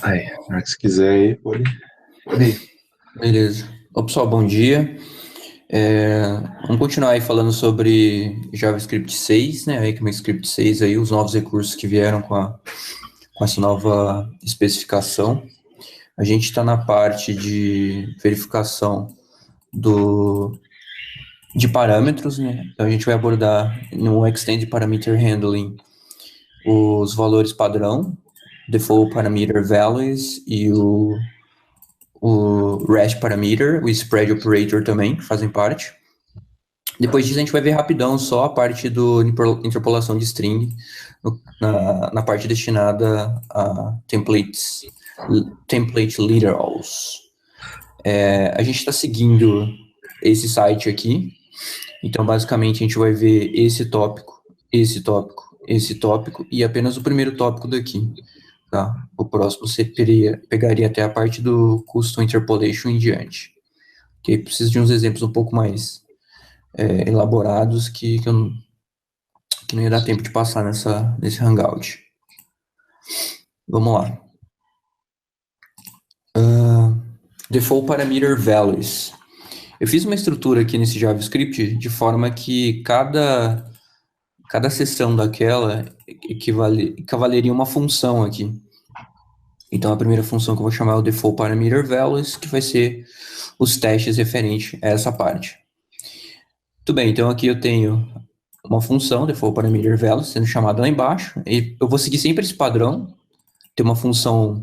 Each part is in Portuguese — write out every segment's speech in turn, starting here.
Aí, na hora que você quiser aí, pode ir. Beleza. Ô, pessoal, bom dia. Vamos continuar aí falando sobre JavaScript 6, né? ECMAScript 6 aí, os novos recursos que vieram com essa nova especificação. A gente está na parte de verificação de parâmetros, né? Então a gente vai abordar no Extended Parameter Handling os valores padrão, Default Parameter Values e o REST Parameter, o Spread Operator também, que fazem parte. Depois disso, a gente vai ver rapidão só a parte do interpolação de string na parte destinada a template literals. A gente está seguindo esse site aqui, então basicamente a gente vai ver esse tópico, esse tópico, esse tópico e apenas o primeiro tópico daqui. Tá? O próximo você pegaria até a parte do custom interpolation em diante. Ok? Preciso de uns exemplos um pouco mais elaborados que não ia dar tempo de passar nesse Hangout. Vamos lá. Default Parameter Values. Eu fiz uma estrutura aqui nesse JavaScript de forma que cada seção daquela equivaleria uma função aqui. Então, a primeira função que eu vou chamar é o Default Parameter Values, que vai ser os testes referentes a essa parte. Muito bem, então aqui eu tenho uma função, Default Parameter Values, sendo chamada lá embaixo. E eu vou seguir sempre esse padrão. Tem uma função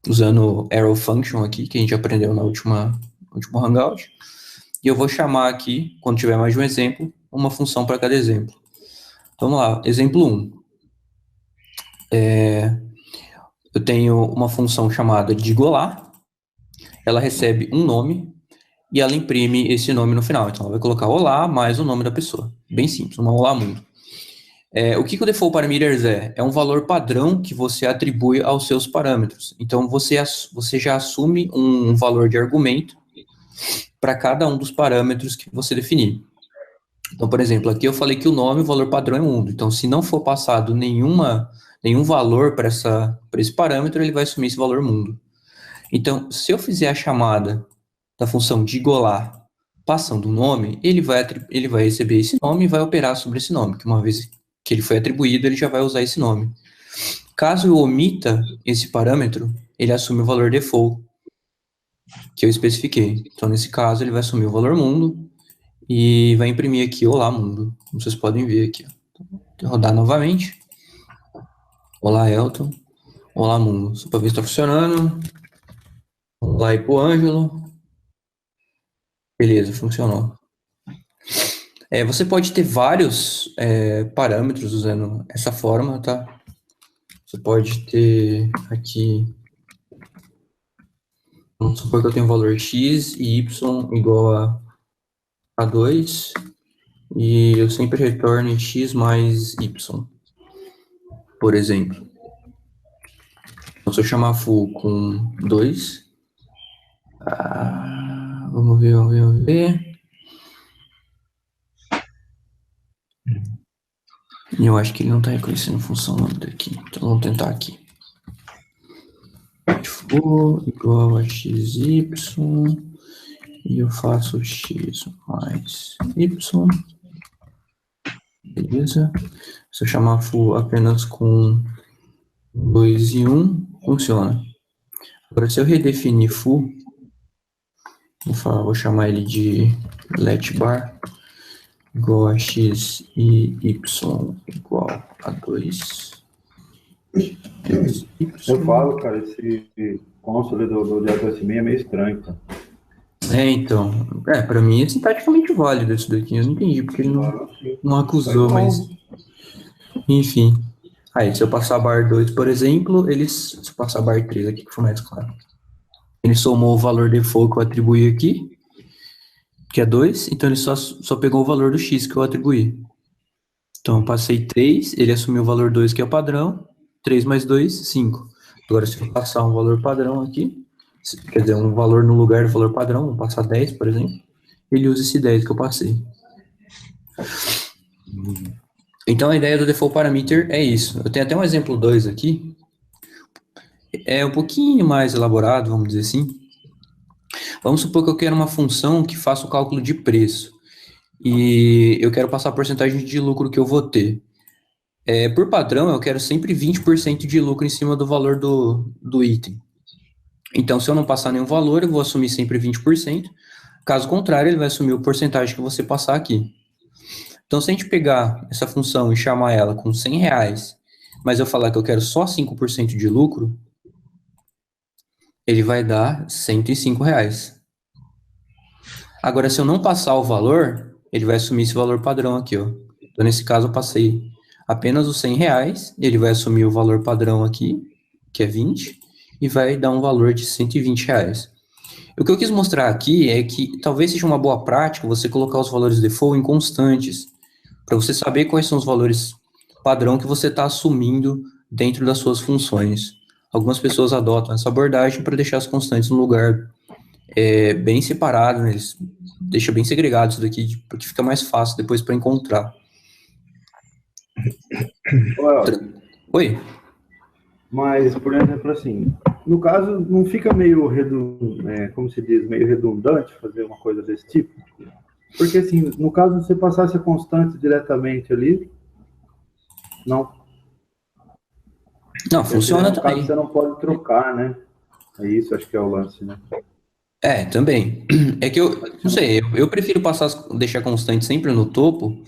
usando arrow function aqui, que a gente aprendeu no último Hangout. E eu vou chamar aqui, quando tiver mais de um exemplo, uma função para cada exemplo. Então, vamos lá, exemplo 1. Eu tenho uma função chamada Digolá, ela recebe um nome e ela imprime esse nome no final. Então, ela vai colocar olá mais o nome da pessoa. Bem simples, uma olá mundo. O que o default parameters é? É um valor padrão que você atribui aos seus parâmetros. Então, você já assume um valor de argumento para cada um dos parâmetros que você definir. Então, por exemplo, aqui eu falei que o nome, o valor padrão é mundo. Então, se não for passado nenhum valor para esse parâmetro, ele vai assumir esse valor mundo. Então, se eu fizer a chamada da função digolar passando o nome, ele vai receber esse nome e vai operar sobre esse nome, que uma vez que ele foi atribuído, ele já vai usar esse nome. Caso eu omita esse parâmetro, ele assume o valor default que eu especifiquei. Então, nesse caso, ele vai assumir o valor mundo e vai imprimir aqui olá mundo, como vocês podem ver aqui. Vou rodar novamente. Olá, Elton. Olá, mundo. Só para ver se está funcionando. Olá aí pro Ângelo. Beleza, funcionou. Você pode ter vários parâmetros usando essa forma, tá? Você pode ter aqui, vamos supor que eu tenho um valor x e y igual a 2, e eu sempre retorno x mais y, por exemplo. Então, se eu chamar full com 2, vamos ver. Eu acho que ele não está reconhecendo função lambda aqui, então vamos tentar aqui. Full igual a xy, e eu faço x mais y. Beleza? Se eu chamar full apenas com 2 e 1, funciona. Agora, se eu redefinir full, vou chamar ele de let bar igual a x e y igual a 2. Eu falo, cara, esse console do JS6 é meio estranho, cara. Então, pra mim é sintaticamente válido isso daqui, eu não entendi porque ele não acusou, mas enfim. Aí, se eu passar bar 2, por exemplo, se eu passar bar 3 aqui, que foi mais claro. Ele somou o valor default que eu atribuí aqui, que é 2, então ele só pegou o valor do x que eu atribuí. Então, eu passei 3, ele assumiu o valor 2, que é o padrão, 3 mais 2, 5. Agora, se eu passar um valor padrão aqui, quer dizer, um valor no lugar do valor padrão, vou passar 10, por exemplo, ele usa esse 10 que eu passei. Então, a ideia do default parameter é isso. Eu tenho até um exemplo 2 aqui, é um pouquinho mais elaborado, vamos dizer assim. Vamos supor que eu quero uma função que faça o cálculo de preço. E eu quero passar a porcentagem de lucro que eu vou ter. Por padrão, eu quero sempre 20% de lucro em cima do valor do item. Então, se eu não passar nenhum valor, eu vou assumir sempre 20%. Caso contrário, ele vai assumir o porcentagem que você passar aqui. Então, se a gente pegar essa função e chamar ela com R$ 100, mas eu falar que eu quero só 5% de lucro, ele vai dar R$ 105. Agora, se eu não passar o valor, ele vai assumir esse valor padrão aqui, ó. Então, nesse caso, eu passei apenas os R$ 100, ele vai assumir o valor padrão aqui, que é 20, e vai dar um valor de R$ 120. O que eu quis mostrar aqui é que talvez seja uma boa prática você colocar os valores default em constantes, para você saber quais são os valores padrão que você está assumindo dentro das suas funções. Algumas pessoas adotam essa abordagem para deixar as constantes no lugar bem separado, né? Eles deixam bem segregado isso daqui, porque fica mais fácil depois para encontrar. Oi? Mas, por exemplo, assim, no caso, não fica meio como se diz, meio redundante fazer uma coisa desse tipo? Porque, assim, no caso, você passasse a constante diretamente ali, não. Não, funciona No caso, também. você não pode trocar, né? É isso, acho que é o lance, né? Também. É que eu não sei, eu prefiro deixar constante sempre no topo,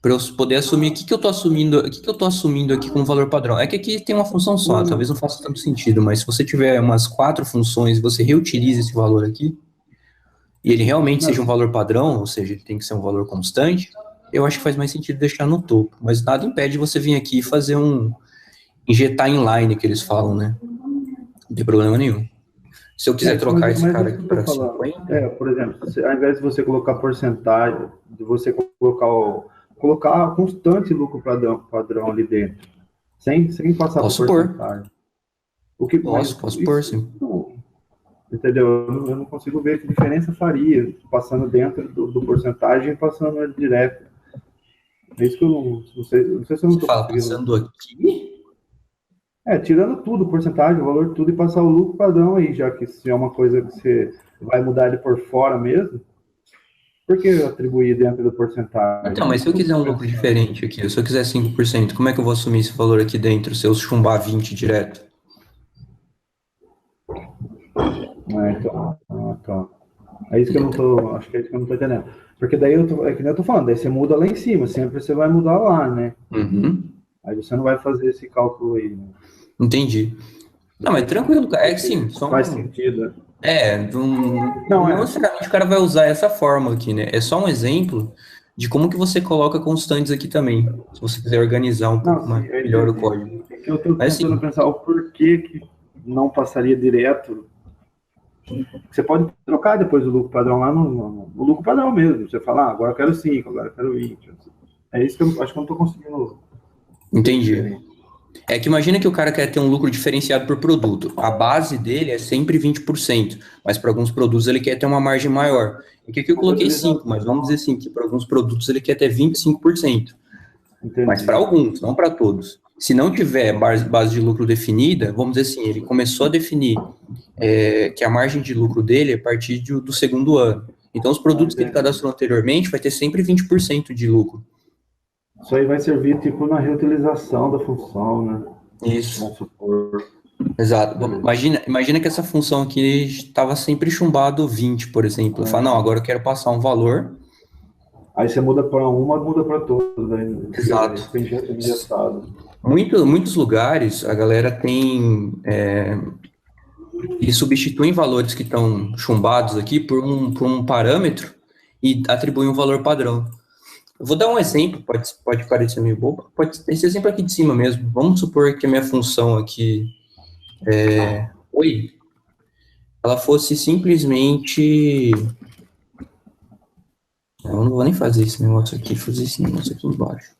para eu poder assumir o que eu tô assumindo, o que eu tô assumindo aqui como valor padrão. É que aqui tem uma função só, talvez não faça tanto sentido, mas se você tiver umas 4 funções e você reutiliza esse valor aqui, e ele realmente seja um valor padrão, ou seja, ele tem que ser um valor constante, eu acho que faz mais sentido deixar no topo. Mas nada impede você vir aqui e fazer injetar inline, que eles falam, né? Não tem problema nenhum. Se eu quiser trocar esse cara aqui para 50... por exemplo, ao invés de você colocar porcentagem, de você colocar a constante lucro padrão ali dentro, sem passar por porcentagem. Posso pôr, sim. Entendeu? Eu não consigo ver que diferença faria passando dentro do porcentagem e passando ele direto. É isso que eu não sei se eu não estou conseguindo. Passando aqui? Tirando tudo, porcentagem, o valor de tudo e passar o lucro padrão aí, já que se é uma coisa que você vai mudar ele por fora mesmo, por que atribuir dentro da porcentagem? Então, mas se eu quiser um lucro diferente aqui, se eu quiser 5%, como é que eu vou assumir esse valor aqui dentro se eu chumbar 20 direto? Tá. É isso que eu não tô, acho que é isso que eu não tô entendendo. Porque daí é que nem eu tô falando, daí você muda lá em cima, sempre você vai mudar lá, né? Uhum. Aí você não vai fazer esse cálculo aí, né? Entendi. Não, mas tranquilo, cara. É que sim, faz sentido. Não necessariamente o cara vai usar essa fórmula aqui, né? É só um exemplo de como que você coloca constantes aqui também, se você quiser organizar um pouco melhor o código. É que eu tô tentando pensar o porquê que não passaria direto. Você pode trocar depois o lucro padrão lá no lucro padrão mesmo. Você fala, agora eu quero 5, agora eu quero 20. É isso que eu acho que eu não tô conseguindo. Entendi. É que imagina que o cara quer ter um lucro diferenciado por produto. A base dele é sempre 20%, mas para alguns produtos ele quer ter uma margem maior. E que aqui eu coloquei 5, mas vamos dizer assim, que para alguns produtos ele quer ter 25%. Entendi. Mas para alguns, não para todos. Se não tiver base de lucro definida, vamos dizer assim, ele começou a definir que a margem de lucro dele é a partir do segundo ano. Então os produtos que ele cadastrou anteriormente vai ter sempre 20% de lucro. Isso aí vai servir tipo na reutilização da função, né? Isso. Vamos supor. Exato. Imagina que essa função aqui estava sempre chumbado 20, por exemplo. Eu falo, não, agora eu quero passar um valor. Aí você muda para uma, muda para todas. Né? Exato. Injetado. Muitos lugares a galera tem... e substituem valores que estão chumbados aqui por um parâmetro e atribuem um valor padrão. Eu vou dar um exemplo, pode parecer meio bobo, pode ser esse exemplo aqui de cima mesmo. Vamos supor que a minha função aqui oi, ela fosse simplesmente... Eu não vou nem fazer esse negócio aqui, fazer esse negócio aqui embaixo.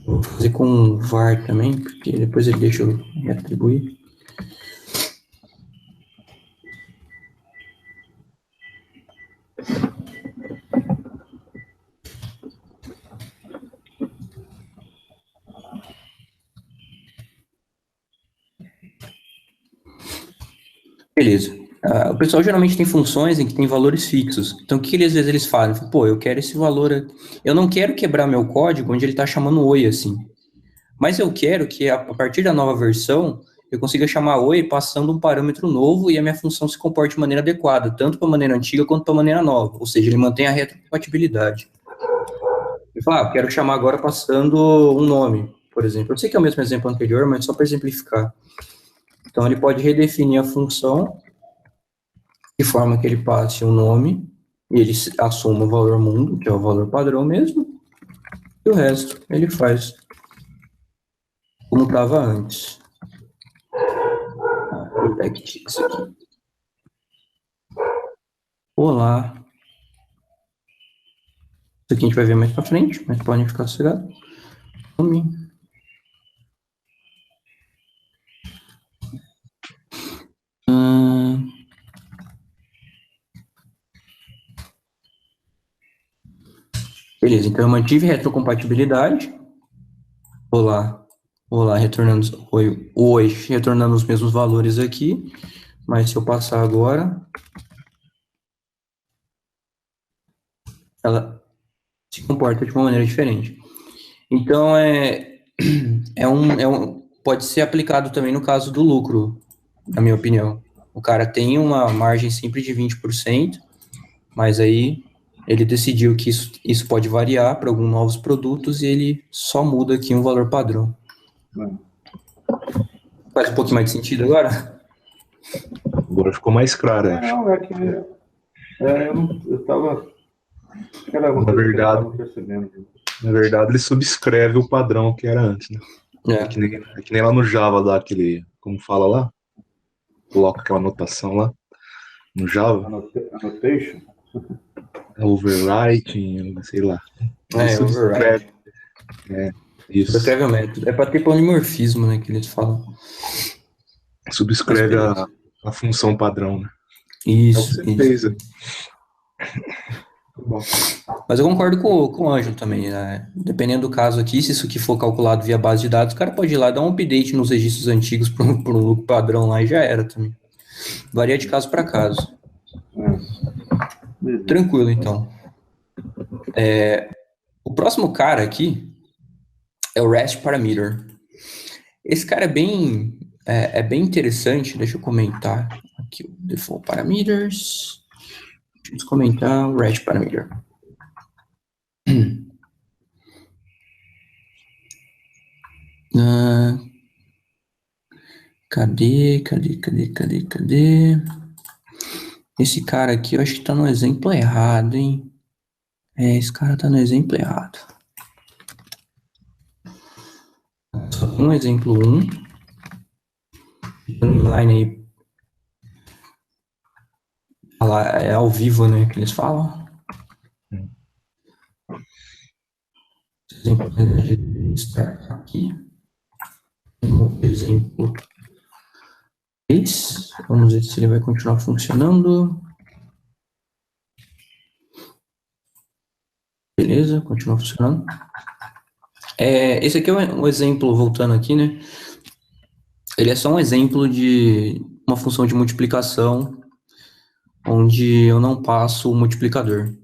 Vou fazer com var também, porque depois ele deixa eu me atribuir. Beleza. O pessoal geralmente tem funções em que tem valores fixos. Então, o que às vezes eles fazem? Pô, eu quero esse valor aqui. Eu não quero quebrar meu código onde ele está chamando oi, assim. Mas eu quero que, a partir da nova versão, eu consiga chamar oi passando um parâmetro novo e a minha função se comporte de maneira adequada, tanto para a maneira antiga quanto para a maneira nova. Ou seja, ele mantém a retrocompatibilidade. Ele fala, eu quero chamar agora passando um nome, por exemplo. Eu sei que é o mesmo exemplo anterior, mas só para exemplificar. Então, ele pode redefinir a função de forma que ele passe um nome e ele assuma o valor mundo, que é o valor padrão mesmo, e o resto ele faz como estava antes. Vou aproveitar que tinha isso aqui. Olá. Isso aqui a gente vai ver mais para frente, mas podem ficar sossegados. Beleza, então eu mantive retrocompatibilidade. Olá, retornando oi, retornando os mesmos valores aqui. Mas se eu passar agora, ela se comporta de uma maneira diferente. Então, pode ser aplicado também no caso do lucro, na minha opinião. O cara tem uma margem sempre de 20%, mas aí ele decidiu que isso pode variar para alguns novos produtos e ele só muda aqui um valor padrão. Faz um pouquinho mais de sentido agora? Agora ficou mais claro, acho. Não, é que eu estava... Na verdade, ele subscreve o padrão que era antes, né? É que nem lá no Java, lá aquele, como fala lá? Coloca aquela anotação lá. No Java. Annotation? Overwriting, sei lá. Overwriting. Isso. Subscreve o método. É para ter polimorfismo, né, que eles falam. Subscreve a função padrão, né? Isso. É o que você fez. Mas eu concordo com o Ângelo também, né? Dependendo do caso aqui, se isso aqui for calculado via base de dados, o cara pode ir lá dar um update nos registros antigos para um lucro padrão lá e já era também. Varia de caso para caso. Tranquilo, então. O próximo cara aqui é o REST Parameter. Esse cara é bem interessante. Deixa eu comentar aqui o Default Parameters. Deixa eu comentar o REST Parameter. Cadê? Esse cara aqui eu acho que tá no exemplo errado, hein? Esse cara tá no exemplo errado. Só um exemplo 1. Online aí. É ao vivo, né? Que eles falam. Exemplo aqui. Exemplo 3. Vamos ver se ele vai continuar funcionando. Beleza, continua funcionando. Esse aqui é um exemplo, voltando aqui, né? Ele é só um exemplo de uma função de multiplicação onde eu não passo o multiplicador.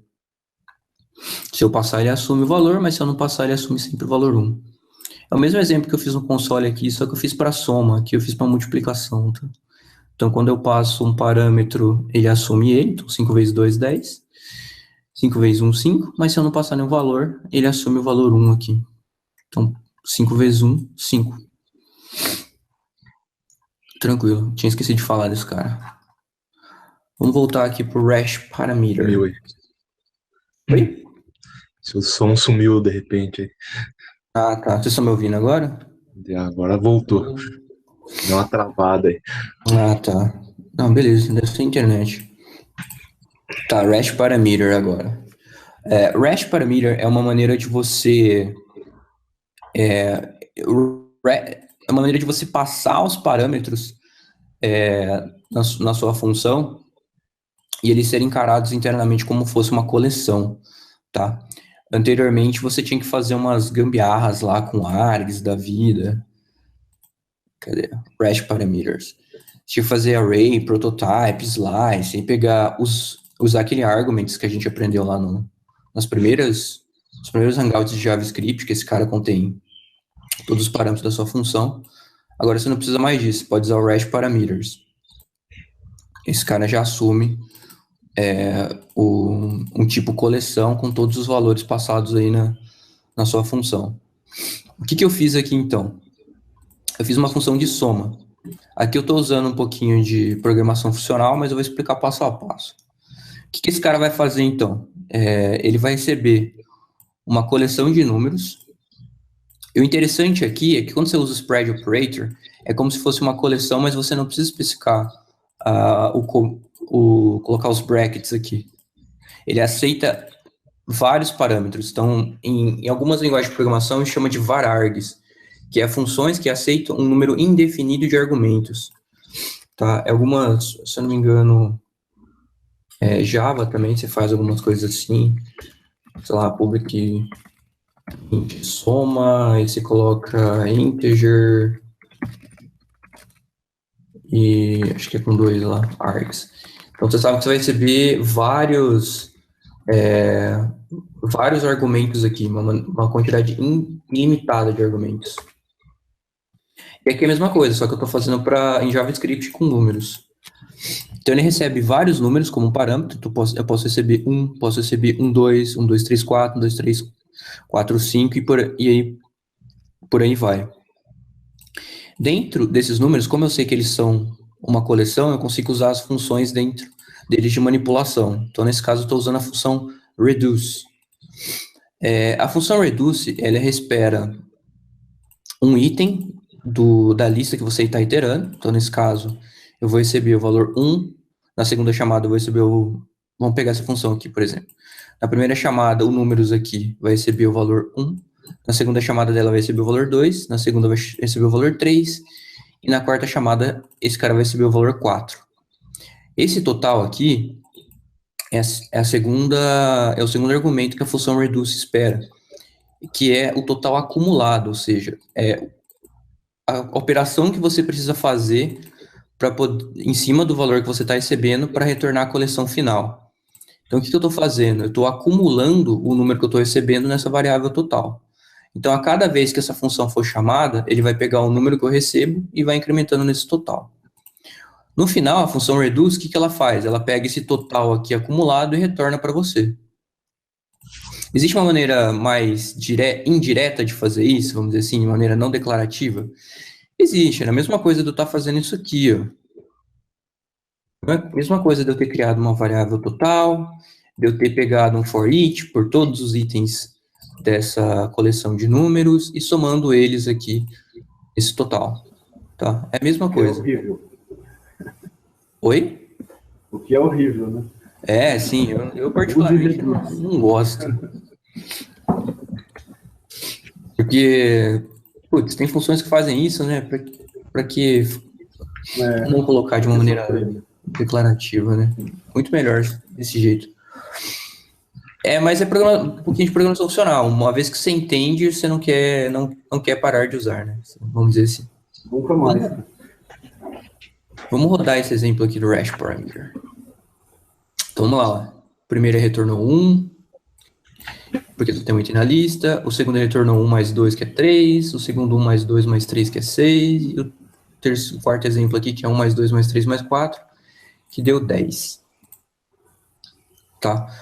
Se eu passar, ele assume o valor, mas se eu não passar, ele assume sempre o valor 1. É o mesmo exemplo que eu fiz no console aqui, só que eu fiz para soma, aqui eu fiz para multiplicação, tá? Então, quando eu passo um parâmetro, ele assume ele, então 5 vezes 2, 10. 5 vezes 1, 5, mas se eu não passar nenhum valor, ele assume o valor 1 aqui. Então, 5 vezes 1, 5. Tranquilo, tinha esquecido de falar desse cara. Vamos voltar aqui pro REST Parameter. Oi? Seu som sumiu de repente aí. Ah, tá. Vocês estão me ouvindo agora? Agora voltou. Deu uma travada aí. Ah, tá. Não, beleza, deve ser internet. Tá, REST Parameter agora. REST Parameter é uma maneira de você... É uma maneira de você passar os parâmetros na sua função e eles serem encarados internamente como fosse uma coleção, tá? Anteriormente, você tinha que fazer umas gambiarras lá com args da vida. Cadê? REST Parameters. Tinha que fazer array, prototype, slice, e pegar usar aquele arguments que a gente aprendeu lá nos primeiros hangouts de JavaScript, que esse cara contém todos os parâmetros da sua função. Agora você não precisa mais disso, pode usar o REST parameters. Esse cara já assume um tipo coleção com todos os valores passados aí na sua função. O que eu fiz aqui, então? Eu fiz uma função de soma. Aqui eu estou usando um pouquinho de programação funcional, mas eu vou explicar passo a passo. O que esse cara vai fazer, então? Ele vai receber uma coleção de números. E o interessante aqui é que quando você usa o spread operator, é como se fosse uma coleção, mas você não precisa especificar colocar os brackets aqui. Ele aceita vários parâmetros. Então, em algumas linguagens de programação, a gente chama de varargs, que é funções que aceitam um número indefinido de argumentos. Tá? Algumas, se eu não me engano, Java também, você faz algumas coisas assim, sei lá, public int soma, aí você coloca integer, e acho que é com 2 lá, args. Então, você sabe que você vai receber vários argumentos aqui, uma quantidade ilimitada de argumentos. E aqui é a mesma coisa, só que eu estou fazendo em JavaScript com números. Então, ele recebe vários números como parâmetro. Eu posso receber 1, posso receber 1, 2, 1, 2, 3, 4, 1, 2, 3, 4, 5, e por aí vai. Dentro desses números, como eu sei que eles são uma coleção, eu consigo usar as funções dentro deles de manipulação. Então, nesse caso, eu estou usando a função reduce. A função reduce, ela espera um item da lista que você está iterando. Então, nesse caso, eu vou receber o valor 1. Na segunda chamada, eu vou receber Vamos pegar essa função aqui, por exemplo. Na primeira chamada, o números aqui vai receber o valor 1. Na segunda chamada dela vai receber o valor 2. Na segunda vai receber o valor 3. E na quarta chamada, esse cara vai receber o valor 4. Esse total aqui é o segundo argumento que a função reduce espera, que é o total acumulado, ou seja, a operação que você precisa fazer em cima do valor que você está recebendo para retornar a coleção final. Então, o que eu estou fazendo? Eu estou acumulando o número que eu estou recebendo nessa variável total. Então, a cada vez que essa função for chamada, ele vai pegar o número que eu recebo e vai incrementando nesse total. No final, a função reduce, o que ela faz? Ela pega esse total aqui acumulado e retorna para você. Existe uma maneira mais indireta de fazer isso, vamos dizer assim, de maneira não declarativa? Existe, é a mesma coisa de eu estar fazendo isso aqui, ó. É a mesma coisa de eu ter criado uma variável total, de eu ter pegado um for each por todos os itens dessa coleção de números e somando eles aqui, esse total. Tá? É a mesma coisa. É horrível. Oi? O que é horrível, né? Sim, eu particularmente não gosto. Porque, putz, tem funções que fazem isso, né? Para que não colocar de uma maneira declarativa, né? Muito melhor desse jeito. Mas é um pouquinho de programação funcional. Uma vez que você entende, você não quer parar de usar, né? Vamos dizer assim. Nunca mais. Vamos rodar esse exemplo aqui do REST parameter. Então, vamos lá. O primeiro retornou 1, porque tem um item na lista. O segundo retornou 1 mais 2, que é 3. O segundo 1 mais 2 mais 3, que é 6. E o quarto exemplo aqui, que é 1 mais 2 mais 3 mais 4, que deu 10. Tá?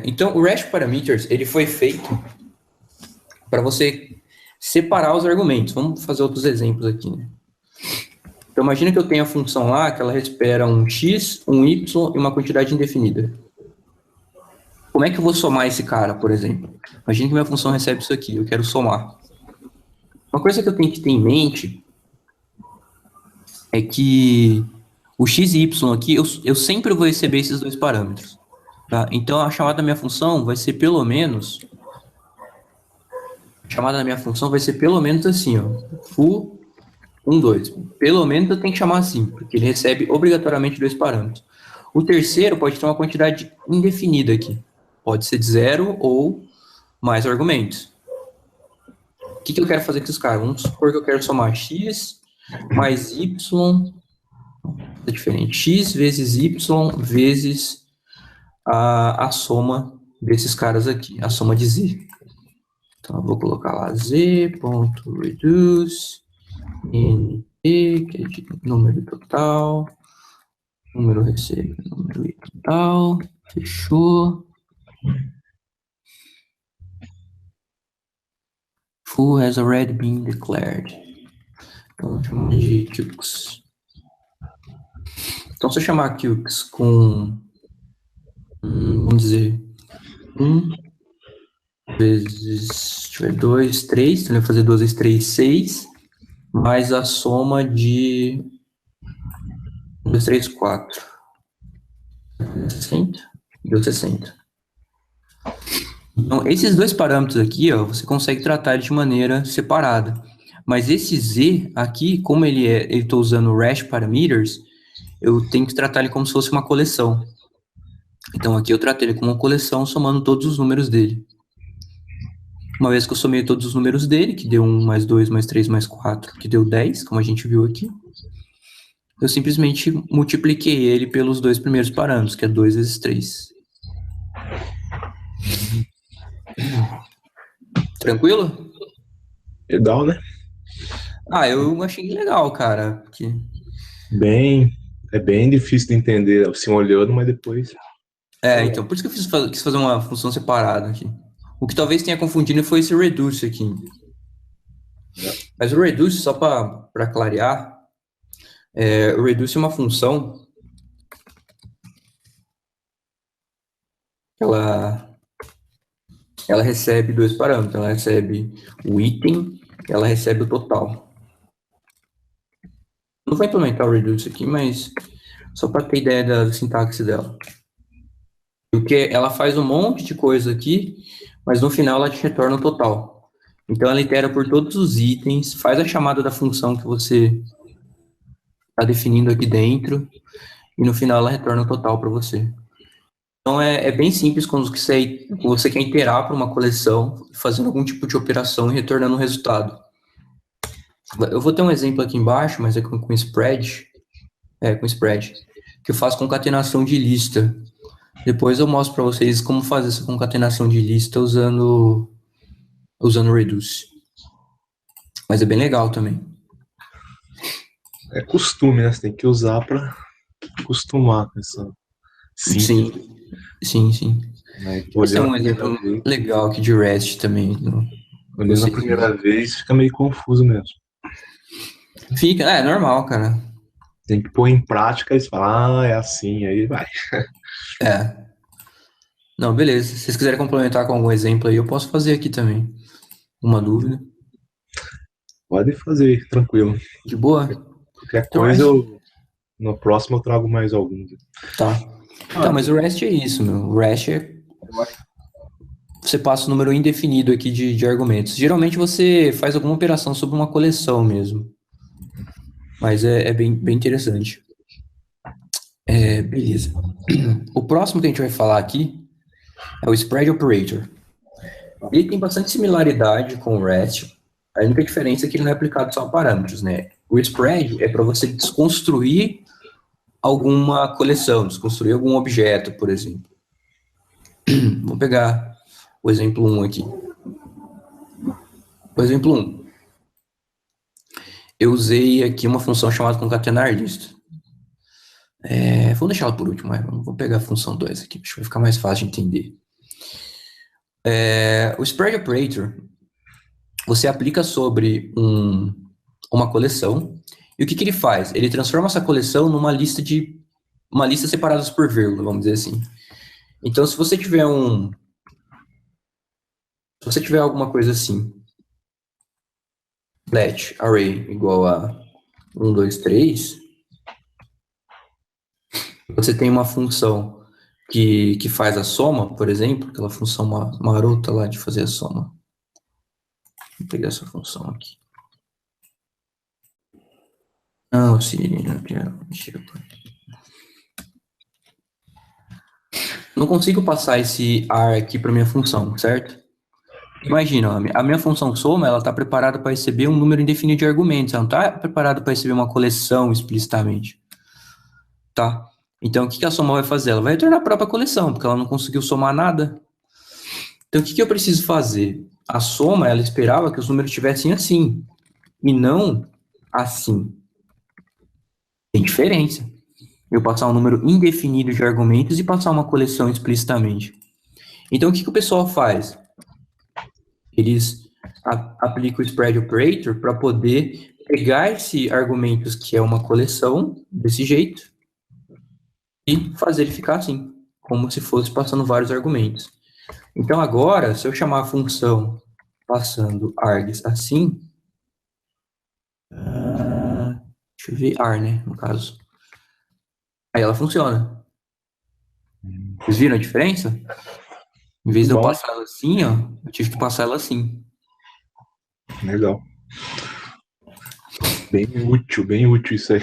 Então, o REST parameters, ele foi feito para você separar os argumentos. Vamos fazer outros exemplos aqui, né? Então, imagina que eu tenho a função lá, que ela espera um x, um y e uma quantidade indefinida. Como é que eu vou somar esse cara, por exemplo? Imagina que minha função recebe isso aqui, eu quero somar. Uma coisa que eu tenho que ter em mente é que o x e y aqui, eu sempre vou receber esses dois parâmetros. Tá? Então, a chamada da minha função vai ser pelo menos... A chamada da minha função vai ser pelo menos assim, ó. Foo 1, 2. Pelo menos eu tenho que chamar assim, porque ele recebe obrigatoriamente dois parâmetros. O terceiro pode ter uma quantidade indefinida aqui. Pode ser de 0 ou mais argumentos. O que eu quero fazer com esses caras? Vamos supor que eu quero somar x mais y É diferente. X vezes Y vezes a soma desses caras aqui, a soma de Z. Então, eu vou colocar lá z.reduce NT, que é de número total, número recebe, número I total, fechou. Foo has already been declared. Então, chamamos de QX. Então, se eu chamar QX com, vamos dizer, 1 vezes, se tiver 2, 3, então ele vai fazer 2 vezes 3, 6, mais a soma de 1, 2, 3, 4. 60? Deu 60. Então, esses dois parâmetros aqui, ó, você consegue tratar ele de maneira separada. Mas esse Z aqui, como ele está usando Rash Parameters, eu tenho que tratar ele como se fosse uma coleção. Então, aqui eu tratei ele como uma coleção, somando todos os números dele. Uma vez que eu somei todos os números dele, que deu 1, mais 2, mais 3, mais 4, que deu 10, como a gente viu aqui, eu simplesmente multipliquei ele pelos dois primeiros parâmetros, que é 2 vezes 3. Tranquilo? Legal, né? Ah, eu achei legal, cara. Porque... É bem difícil de entender assim olhando, mas depois... Então, por isso que eu quis fazer uma função separada aqui. O que talvez tenha confundido foi esse reduce aqui. Mas o reduce, só para clarear, o reduce é uma função ela recebe dois parâmetros. Ela recebe o item e ela recebe o total. Não vou implementar o reduce aqui, mas só para ter ideia da sintaxe dela. Porque ela faz um monte de coisa aqui, mas no final ela te retorna o total. Então ela itera por todos os itens, faz a chamada da função que você está definindo aqui dentro, e no final ela retorna o total para você. Então é bem simples quando você quer iterar para uma coleção, fazendo algum tipo de operação e retornando um resultado. Eu vou ter um exemplo aqui embaixo, mas é com spread. Com spread, que eu faço concatenação de lista. Depois eu mostro para vocês como fazer essa concatenação de lista usando reduce. Mas é bem legal também. É costume, né? Você tem que usar para acostumar com essa... Sim. Esse é um exemplo legal aqui de REST também. Olhando a primeira vez, fica meio confuso mesmo. Fica, é normal, cara. Tem que pôr em prática e falar, é assim, aí vai. Não, beleza. Se vocês quiserem complementar com algum exemplo aí, eu posso fazer aqui também. Uma dúvida? Pode fazer, tranquilo. De boa? Qualquer coisa, no próximo eu trago mais alguns. Tá. Mas o REST é isso, meu. O REST é... Você passa o número indefinido aqui de argumentos. Geralmente você faz alguma operação sobre uma coleção mesmo. Mas é bem interessante. Beleza. O próximo que a gente vai falar aqui é o Spread Operator. Ele tem bastante similaridade com o REST. A única diferença é que ele não é aplicado só a parâmetros, né? O Spread é para você desconstruir alguma coleção, desconstruir algum objeto, por exemplo. Vou pegar o exemplo 1 aqui. O exemplo 1. Eu usei aqui uma função chamada concatenar lista. Vou deixar ela por último, vou pegar a função 2 aqui, acho que vai ficar mais fácil de entender. O Spread Operator, você aplica sobre uma coleção, e o que ele faz? Ele transforma essa coleção numa lista separadas por vírgula, vamos dizer assim. Então, se você tiver alguma coisa assim, let array igual a 1, 2, 3, você tem uma função que faz a soma, por exemplo, aquela função marota lá de fazer a soma. Vou pegar essa função aqui. Não, Siri, não quero. Não consigo passar esse ar aqui para minha função, certo? Imagina, a minha função soma, ela está preparada para receber um número indefinido de argumentos, ela não está preparada para receber uma coleção explicitamente. tá? Então, o que a soma vai fazer? Ela vai retornar a própria coleção, porque ela não conseguiu somar nada. Então, o que eu preciso fazer? A soma, ela esperava que os números estivessem assim, e não assim. Tem diferença. Eu passar um número indefinido de argumentos e passar uma coleção explicitamente. Então, o que o pessoal faz? Eles aplicam o spread operator para poder pegar esse argumentos que é uma coleção, desse jeito, e fazer ele ficar assim, como se fosse passando vários argumentos. Então, agora, se eu chamar a função passando args assim, deixa eu ver, ar, né, no caso. Aí ela funciona. Vocês viram a diferença? Em vez de eu passar ela assim, ó, eu tive que passar ela assim. Legal. Bem útil isso aí.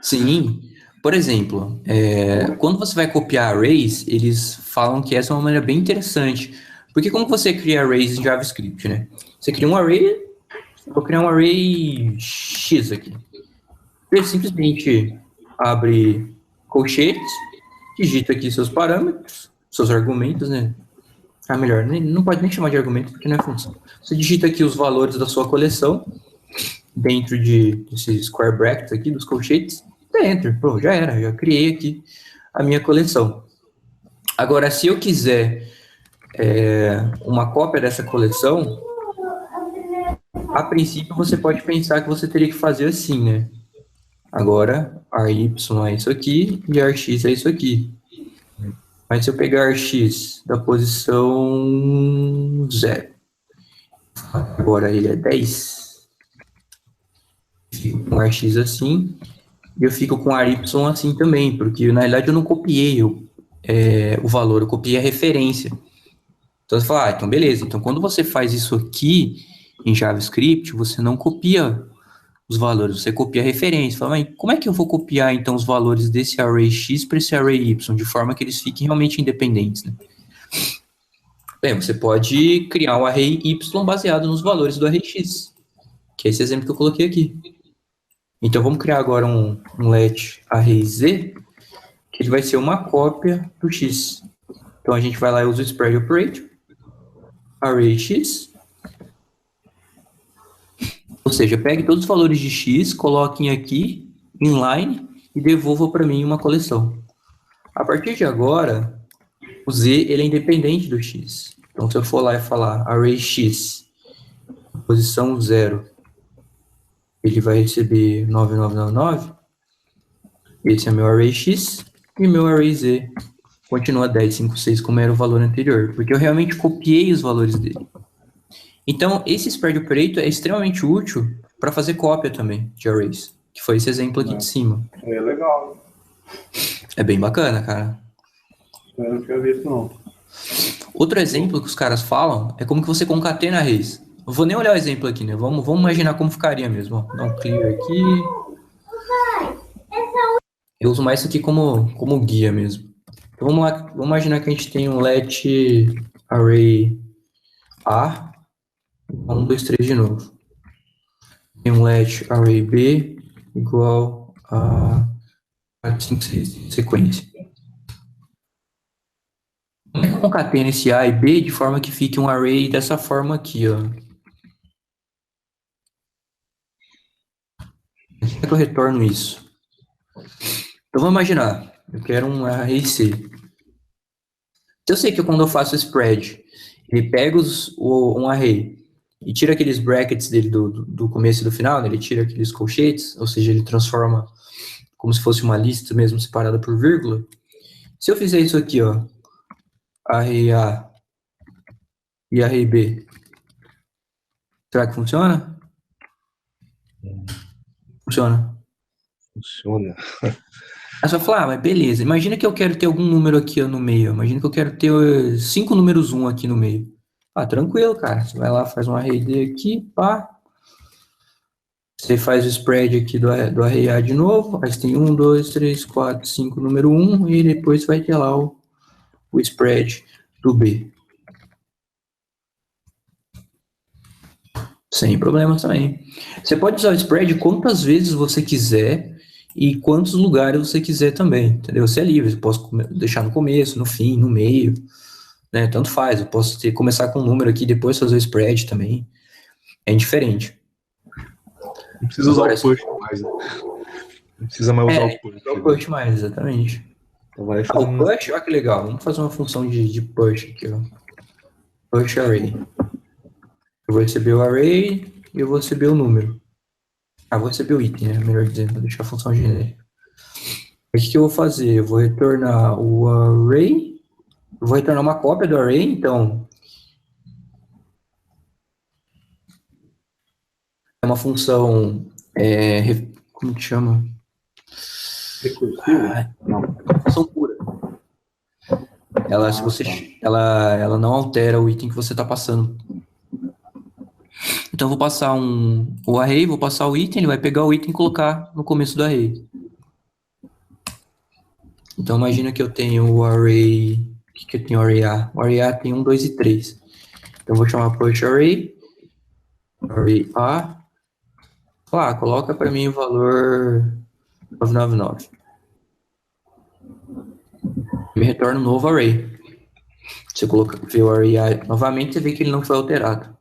Sim. Por exemplo, quando você vai copiar arrays, eles falam que essa é uma maneira bem interessante. Porque como você cria arrays em JavaScript, né? Você cria um array, vou criar um array X aqui. Você simplesmente abre colchetes, digita aqui seus parâmetros, seus argumentos, né? Melhor, não pode nem chamar de argumento porque não é função. Você digita aqui os valores da sua coleção dentro desse square bracket aqui, dos colchetes, enter. Pronto, já era, já criei aqui a minha coleção. Agora, se eu quiser uma cópia dessa coleção, a princípio você pode pensar que você teria que fazer assim, né? Agora, AY é isso aqui e ARX é isso aqui. Mas se eu pegar ARX da posição 0, agora ele é 10, fico com ARX assim, e eu fico com ARY assim também, porque na realidade eu não copiei o valor, eu copiei a referência. Então você fala, então beleza, então quando você faz isso aqui em JavaScript, você não copia os valores, você copia a referência. Fala, mas como é que eu vou copiar então os valores desse array X para esse array Y, de forma que eles fiquem realmente independentes, né? Bem, você pode criar um array Y baseado nos valores do array X, que é esse exemplo que eu coloquei aqui. Então vamos criar agora um let array Z, que ele vai ser uma cópia do X. Então a gente vai lá e usa o spread operator, array X, ou seja, pegue todos os valores de X, coloquem aqui, inline, e devolva para mim uma coleção. A partir de agora, o Z ele é independente do X. Então, se eu for lá e falar array X, posição 0, ele vai receber 9999. Esse é meu array X, e meu array Z continua 1056, como era o valor anterior, porque eu realmente copiei os valores dele. Então, esse spread operator é extremamente útil para fazer cópia também de arrays, que foi esse exemplo aqui de cima. É legal. É bem bacana, cara. Eu não tinha visto, não. Outro exemplo que os caras falam é como que você concatena arrays. Eu vou nem olhar o exemplo aqui, né? Vamos imaginar como ficaria mesmo. Ó. Dá um clear aqui. Eu uso mais isso aqui como guia mesmo. Então, vamos lá. Vamos imaginar que a gente tem um let array A. 1, 2, 3 de novo. Tem um let array B igual a 4, 5, 6, sequência. Como é que eu concateno esse A e B de forma que fique um array dessa forma aqui, ó? Como é que eu retorno isso? Então vamos imaginar, eu quero um array C. Se eu sei que quando eu faço spread, ele pega um array e tira aqueles brackets dele do começo e do final, né? Ele tira aqueles colchetes, ou seja, ele transforma como se fosse uma lista mesmo separada por vírgula. Se eu fizer isso aqui, ó, array A e array B, será que funciona? Funciona. Funciona. Aí você vai falar, mas beleza, imagina que eu quero ter algum número aqui no meio, imagina que eu quero ter 5 números 1 aqui no meio. Tranquilo, cara, você vai lá, faz um array D aqui, pá. Você faz o spread aqui do array A de novo, aí você tem 1, 2, 3, 4, 5, número 1, e depois vai ter lá o spread do B. Sem problemas também. Você pode usar o spread quantas vezes você quiser, e quantos lugares você quiser também, entendeu? Você é livre, eu posso deixar no começo, no fim, no meio, né? Tanto faz, eu posso começar com um número aqui, depois fazer o spread também, é indiferente. Não precisa usar o push mais, né? Não precisa mais usar o push. Não o push mais, exatamente. Então vai O push, olha que legal, vamos fazer uma função de push aqui, ó. Push array. Eu vou receber o array e eu vou receber o número. Vou receber o item, né? Melhor dizendo, vou deixar a função genérica. O que eu vou fazer? Eu vou retornar o array, eu vou retornar uma cópia do array, então é uma função, como que chama? Recursiva? Não. Função pura. Ela não altera o item que você está passando. Então eu vou passar o array, vou passar o item, ele vai pegar o item e colocar no começo do array. Então imagina que eu tenho o array, o que eu tenho o array A? O array A tem 1, 2 e 3. Então eu vou chamar push array A, coloca para mim o valor 999. Me retorna um novo array. Se eu ver o array A novamente, você vê que ele não foi alterado.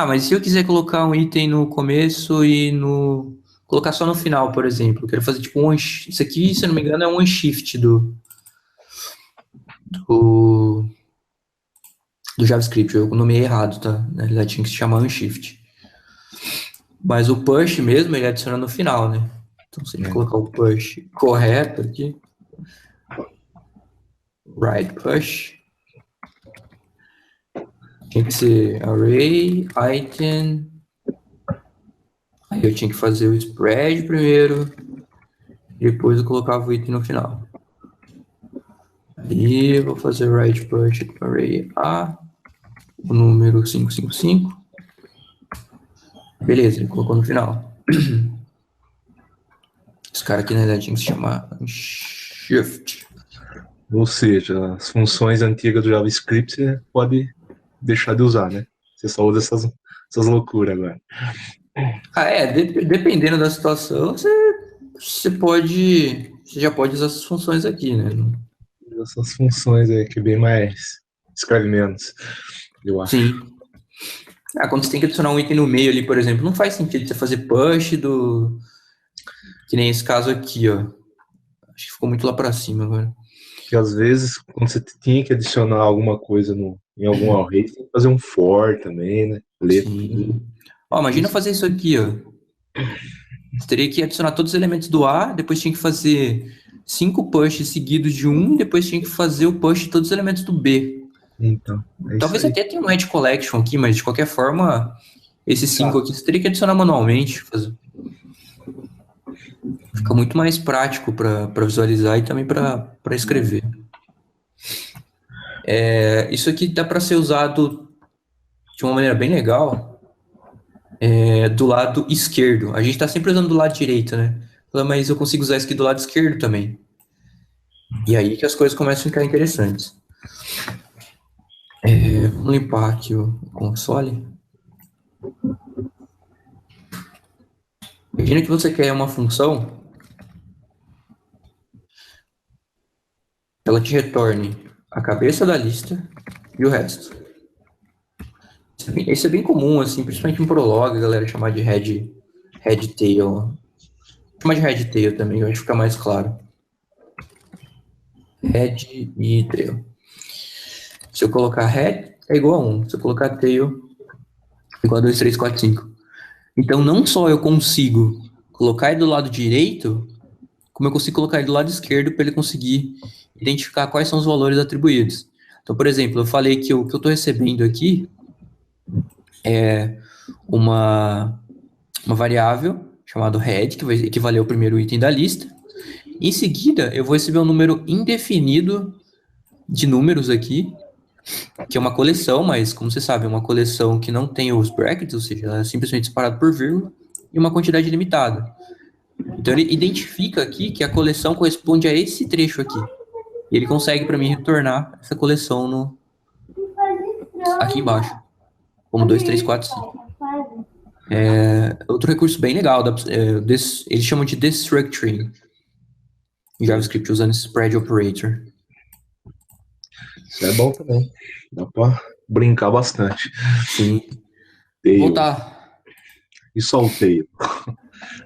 Mas se eu quiser colocar um item no começo e colocar só no final, por exemplo, eu quero fazer tipo isso aqui, se eu não me engano, é um unshift do JavaScript. Eu nomeei errado, tá? Na realidade tinha que se chamar unshift. Mas o push mesmo, ele adiciona no final, né? Então se a gente colocar o push correto aqui, write push, tem que ser array, item, aí eu tinha que fazer o spread primeiro, depois eu colocava o item no final. Aí eu vou fazer write push array A, o número 555. Beleza, ele colocou no final. Esse cara aqui na verdade tinha que se chamar shift. Ou seja, as funções antigas do JavaScript você pode deixar de usar, né? Você só usa essas loucuras agora. Dependendo da situação, você já pode usar essas funções aqui, né? Essas funções aí que bem mais escreve menos, eu acho. Sim. Quando você tem que adicionar um item no meio ali, por exemplo, não faz sentido você fazer push que nem esse caso aqui, ó. Acho que ficou muito lá pra cima agora. Que às vezes, quando você tinha que adicionar alguma coisa em algum array, você tem que fazer um for também, né? Letra. Imagina fazer isso aqui, ó. Você teria que adicionar todos os elementos do A, depois tinha que fazer 5 pushes seguidos de 1, depois tinha que fazer o push de todos os elementos do B. Então, talvez até tenha um add collection aqui, mas de qualquer forma, esses 5 aqui você teria que adicionar manualmente. Fica muito mais prático para visualizar e também para escrever. Isso aqui dá para ser usado de uma maneira bem legal do lado esquerdo. A gente está sempre usando do lado direito, né? Mas eu consigo usar isso aqui do lado esquerdo também. E aí que as coisas começam a ficar interessantes. Vamos limpar aqui o console. Imagina que você quer uma função, ela te retorne a cabeça da lista e o resto. Isso é bem comum, assim, principalmente em Prolog, a galera chamar de head-tail. Chama de head-tail também, eu acho que fica mais claro. Head e tail. Se eu colocar head, é igual a 1. Se eu colocar tail, é igual a 2, 3, 4, 5. Então, não só eu consigo colocar ele do lado direito, como eu consigo colocar ele do lado esquerdo para ele conseguir identificar quais são os valores atribuídos. Então, por exemplo, eu falei que o que eu estou recebendo aqui é uma variável chamada head, que vai equivaler ao primeiro item da lista. Em seguida, eu vou receber um número indefinido de números aqui, que é uma coleção, mas, como você sabe, é uma coleção que não tem os brackets, ou seja, ela é simplesmente separada por vírgula, e uma quantidade limitada. Então, ele identifica aqui que a coleção corresponde a esse trecho aqui. E ele consegue, para mim, retornar essa coleção aqui embaixo. Como 2, 3, 4, 5. Outro recurso bem legal, eles chamam de destructuring em JavaScript, usando esse spread operator. Isso é bom também. Dá pra brincar bastante. Sim. Tail. Voltar. E só o tail.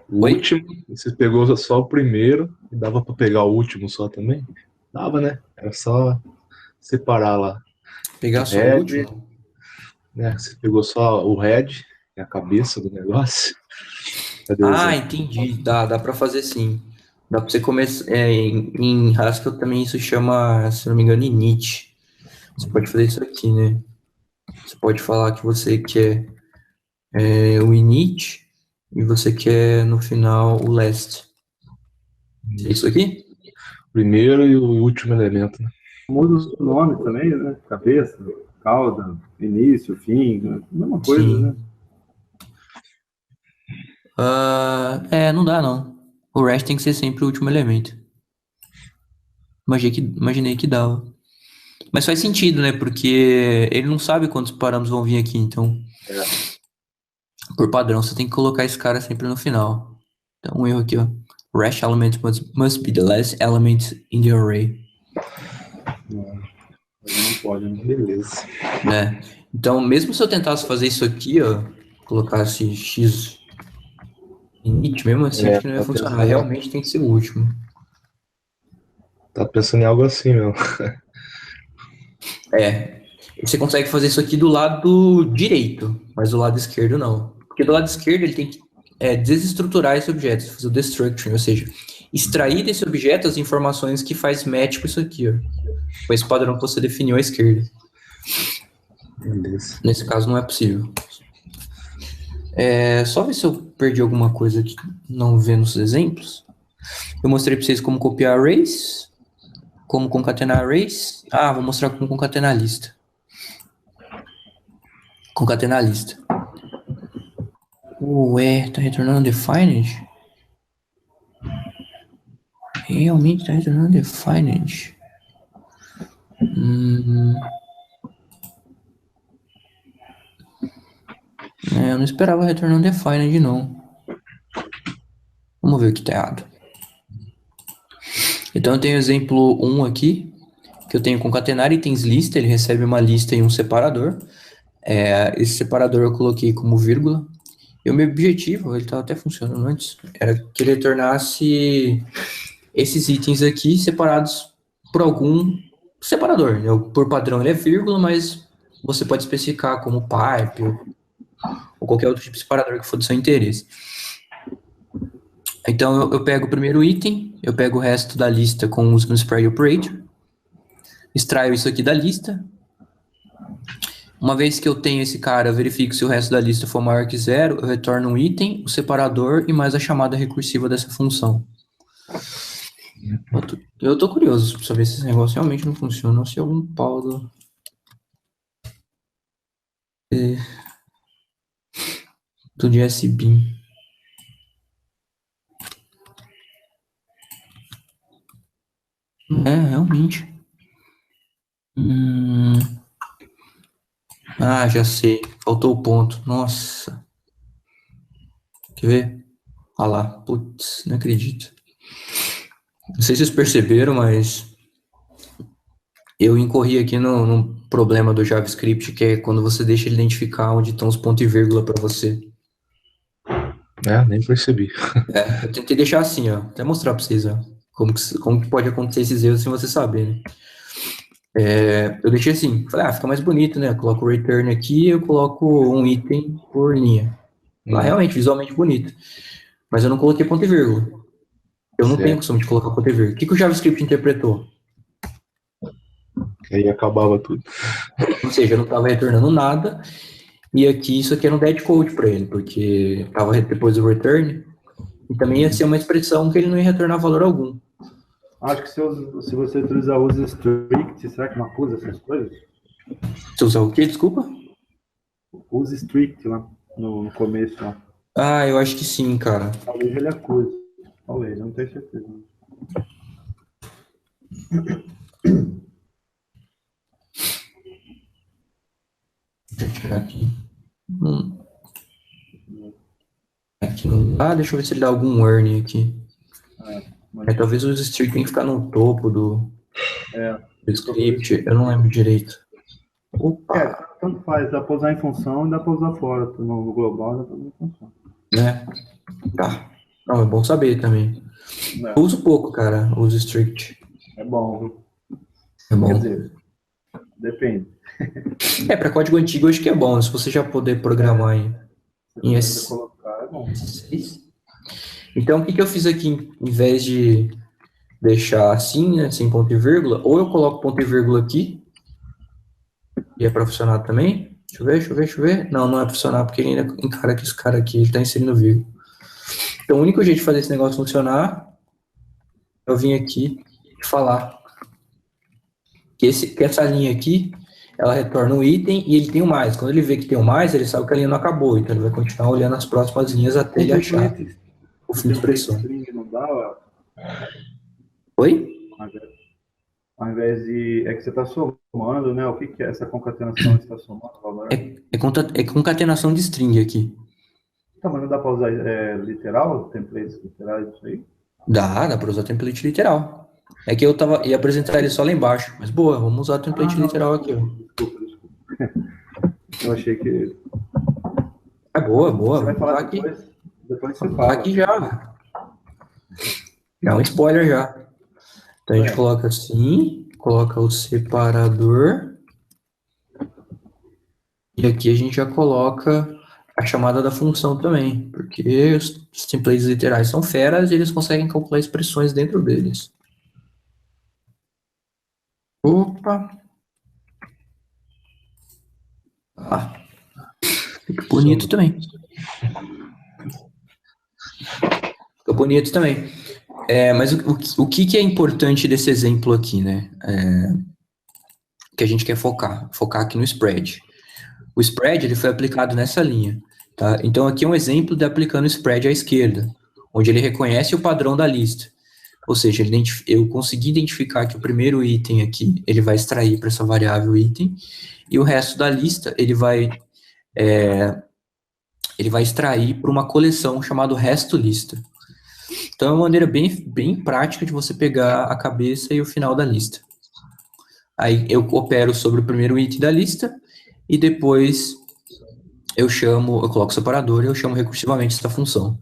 O Oi? último, você pegou só o primeiro e dava pra pegar o último só também? Dava, né? Era só separar lá. Pegar O só o head, último? né? Você pegou só o head, que é a cabeça do negócio. Cadê o exemplo? Entendi. Dá pra fazer sim. Dá pra você começar. Em Haskell também isso chama, se não me engano, init. Você pode fazer isso aqui, né? Você pode falar que você quer o init e você quer no final o last. É isso aqui? Primeiro e o último elemento, né? Muda o nome também, né? Cabeça, cauda, início, fim, né? Mesma coisa, né? Sim. Não dá não. O rest tem que ser sempre o último elemento. Imaginei que dava. Mas faz sentido, né? Porque ele não sabe quantos parâmetros vão vir aqui, então, por padrão, você tem que colocar esse cara sempre no final. Então, um erro aqui, ó. Rest element must be the last element in the array. Não pode, né? Beleza. Né? Então, mesmo se eu tentasse fazer isso aqui, ó, colocasse x init, mesmo assim, acho que não ia Tá funcionar. pensando, Realmente tem que ser o último. tá pensando em algo assim, meu. Você consegue fazer isso aqui do lado direito, mas do lado esquerdo não. Porque do lado esquerdo ele tem que desestruturar esse objeto, fazer o destructuring, ou seja, extrair desse objeto as informações que faz match com isso aqui, ó, com esse padrão que você definiu à esquerda. Beleza. Nesse caso não é possível. Só ver se eu perdi alguma coisa que não vê nos exemplos. Eu mostrei para vocês como copiar arrays, como concatenar arrays. Vou mostrar como concatenar lista. Concatenar lista. Ué, tá retornando defined? Realmente tá retornando defined. Eu não esperava retornando defined, não. Vamos ver o que tá errado. Então eu tenho o exemplo 1 aqui, que eu tenho concatenar itens lista, ele recebe uma lista e um separador. Esse separador eu coloquei como vírgula. E o meu objetivo, ele estava até funcionando antes, era que ele retornasse esses itens aqui separados por algum separador. Por padrão ele é vírgula, mas você pode especificar como pipe ou qualquer outro tipo de separador que for do seu interesse. Então eu pego o primeiro item, eu pego o resto da lista com o uso do spread operator, extraio isso aqui da lista. Uma vez que eu tenho esse cara, eu verifico se o resto da lista for maior que 0, eu retorno um item, o separador e mais a chamada recursiva dessa função. Eu tô curioso pra saber se esse negócio realmente não funciona ou se é algum pau do JSBin. Realmente. Já sei. Faltou o ponto. Nossa. Quer ver? Olha lá. Putz, não acredito. Não sei se vocês perceberam, mas eu incorri aqui num problema do JavaScript, que é quando você deixa ele identificar onde estão os pontos e vírgula para você. Nem percebi. Eu tentei deixar assim, ó. Até mostrar para vocês, ó. Como que pode acontecer esses erros sem você saber, né? Eu deixei assim. Falei, fica mais bonito, né? Eu coloco o return aqui, eu coloco um item por linha. Lá realmente, visualmente bonito. Mas eu não coloquei ponto e vírgula. Eu não tenho costume de colocar ponto e vírgula. O que o JavaScript interpretou? Aí acabava tudo. Ou seja, eu não estava retornando nada. E aqui, isso aqui era um dead code para ele, porque estava depois do return. E também ia ser uma expressão que ele não ia retornar valor algum. Acho que se você utilizar o strict, será que não acusa essas coisas? Se usar o quê? Desculpa? Use strict lá no começo. Lá. Eu acho que sim, cara. Talvez ele acuse. Talvez, não tenho certeza. Deixa eu tirar aqui. que não dá. Deixa eu ver se ele dá algum earning aqui. Talvez o string tenha que ficar no topo do script. Eu não lembro direito. Opa. Tanto faz. Dá pra usar em função e dá pra usar fora. No global dá pra usar em função. Tá. Não, é bom saber também. Eu uso pouco, cara. Uso strict. É bom, viu? É bom. Quer dizer, depende. Para código antigo, eu acho que é bom. Se você já poder programar em S6. Colocar, é bom. Então, o que eu fiz aqui? Em vez de deixar assim, né, sem ponto e vírgula, ou eu coloco ponto e vírgula aqui, e é para funcionar também. Deixa eu ver. Não é para funcionar, porque ele ainda encara que esse cara aqui está inserindo vírgula. Então, o único jeito de fazer esse negócio funcionar é eu vir aqui e falar que essa linha aqui, ela retorna um item e ele tem um mais. Quando ele vê que tem um mais, ele sabe que a linha não acabou. Então, ele vai continuar olhando as próximas linhas até ele achar o fim de expressão. Oi? Ao invés de... É que você está somando, né? O que é essa concatenação? Você está somando valor? É concatenação de string aqui. Tá, mas não dá para usar literal? Templates literais, isso aí? Dá para usar template literal. É que eu ia apresentar ele só lá embaixo. Mas boa, vamos usar o template literal aqui. Ó. Desculpa. Eu achei que... É boa. Você vai falar aqui. Depois você fala. Aqui já. Já um spoiler já. Então a gente coloca assim, coloca o separador. E aqui a gente já coloca a chamada da função também, porque os templates literais são feras e eles conseguem calcular expressões dentro deles. Opa! Fica bonito também. Mas o que é importante desse exemplo aqui, né? Que a gente quer focar aqui no spread. O spread ele foi aplicado nessa linha. Tá? Então, aqui é um exemplo de aplicando o spread à esquerda, onde ele reconhece o padrão da lista. Ou seja, eu consegui identificar que o primeiro item aqui, ele vai extrair para essa variável item, e o resto da lista, ele vai extrair para uma coleção chamada resto lista. Então, é uma maneira bem prática de você pegar a cabeça e o final da lista. Aí, eu opero sobre o primeiro item da lista, e depois eu coloco o separador e eu chamo recursivamente essa função.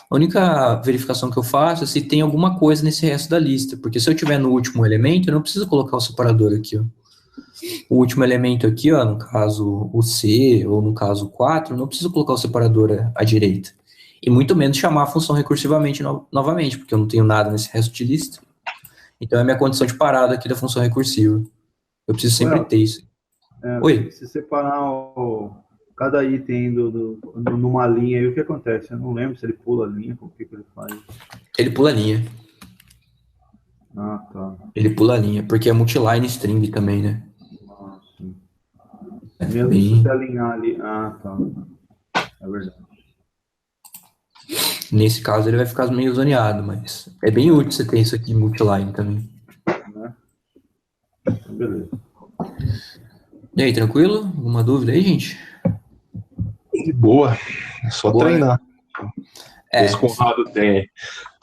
A única verificação que eu faço é se tem alguma coisa nesse resto da lista, porque se eu tiver no último elemento, eu não preciso colocar o separador aqui, ó. O último elemento aqui, ó, no caso o C, ou no caso o 4, eu não preciso colocar o separador à direita. E muito menos chamar a função recursivamente novamente, porque eu não tenho nada nesse resto de lista. Então é a minha condição de parada aqui da função recursiva. Eu preciso sempre ter isso. Oi? Se separar cada item numa linha, aí o que acontece? Eu não lembro se ele pula a linha, o que ele faz? Ele pula a linha. Ah, tá. Ele pula a linha, porque é multiline string também, né? Ah, sim. Mesmo se você alinhar ali. Ah, tá. É verdade. Nesse caso ele vai ficar meio zoneado, mas é bem útil você ter isso aqui multiline também. Né? Beleza. E aí, tranquilo? Alguma dúvida aí, gente? De boa. É só treinar. Esse Conrado tem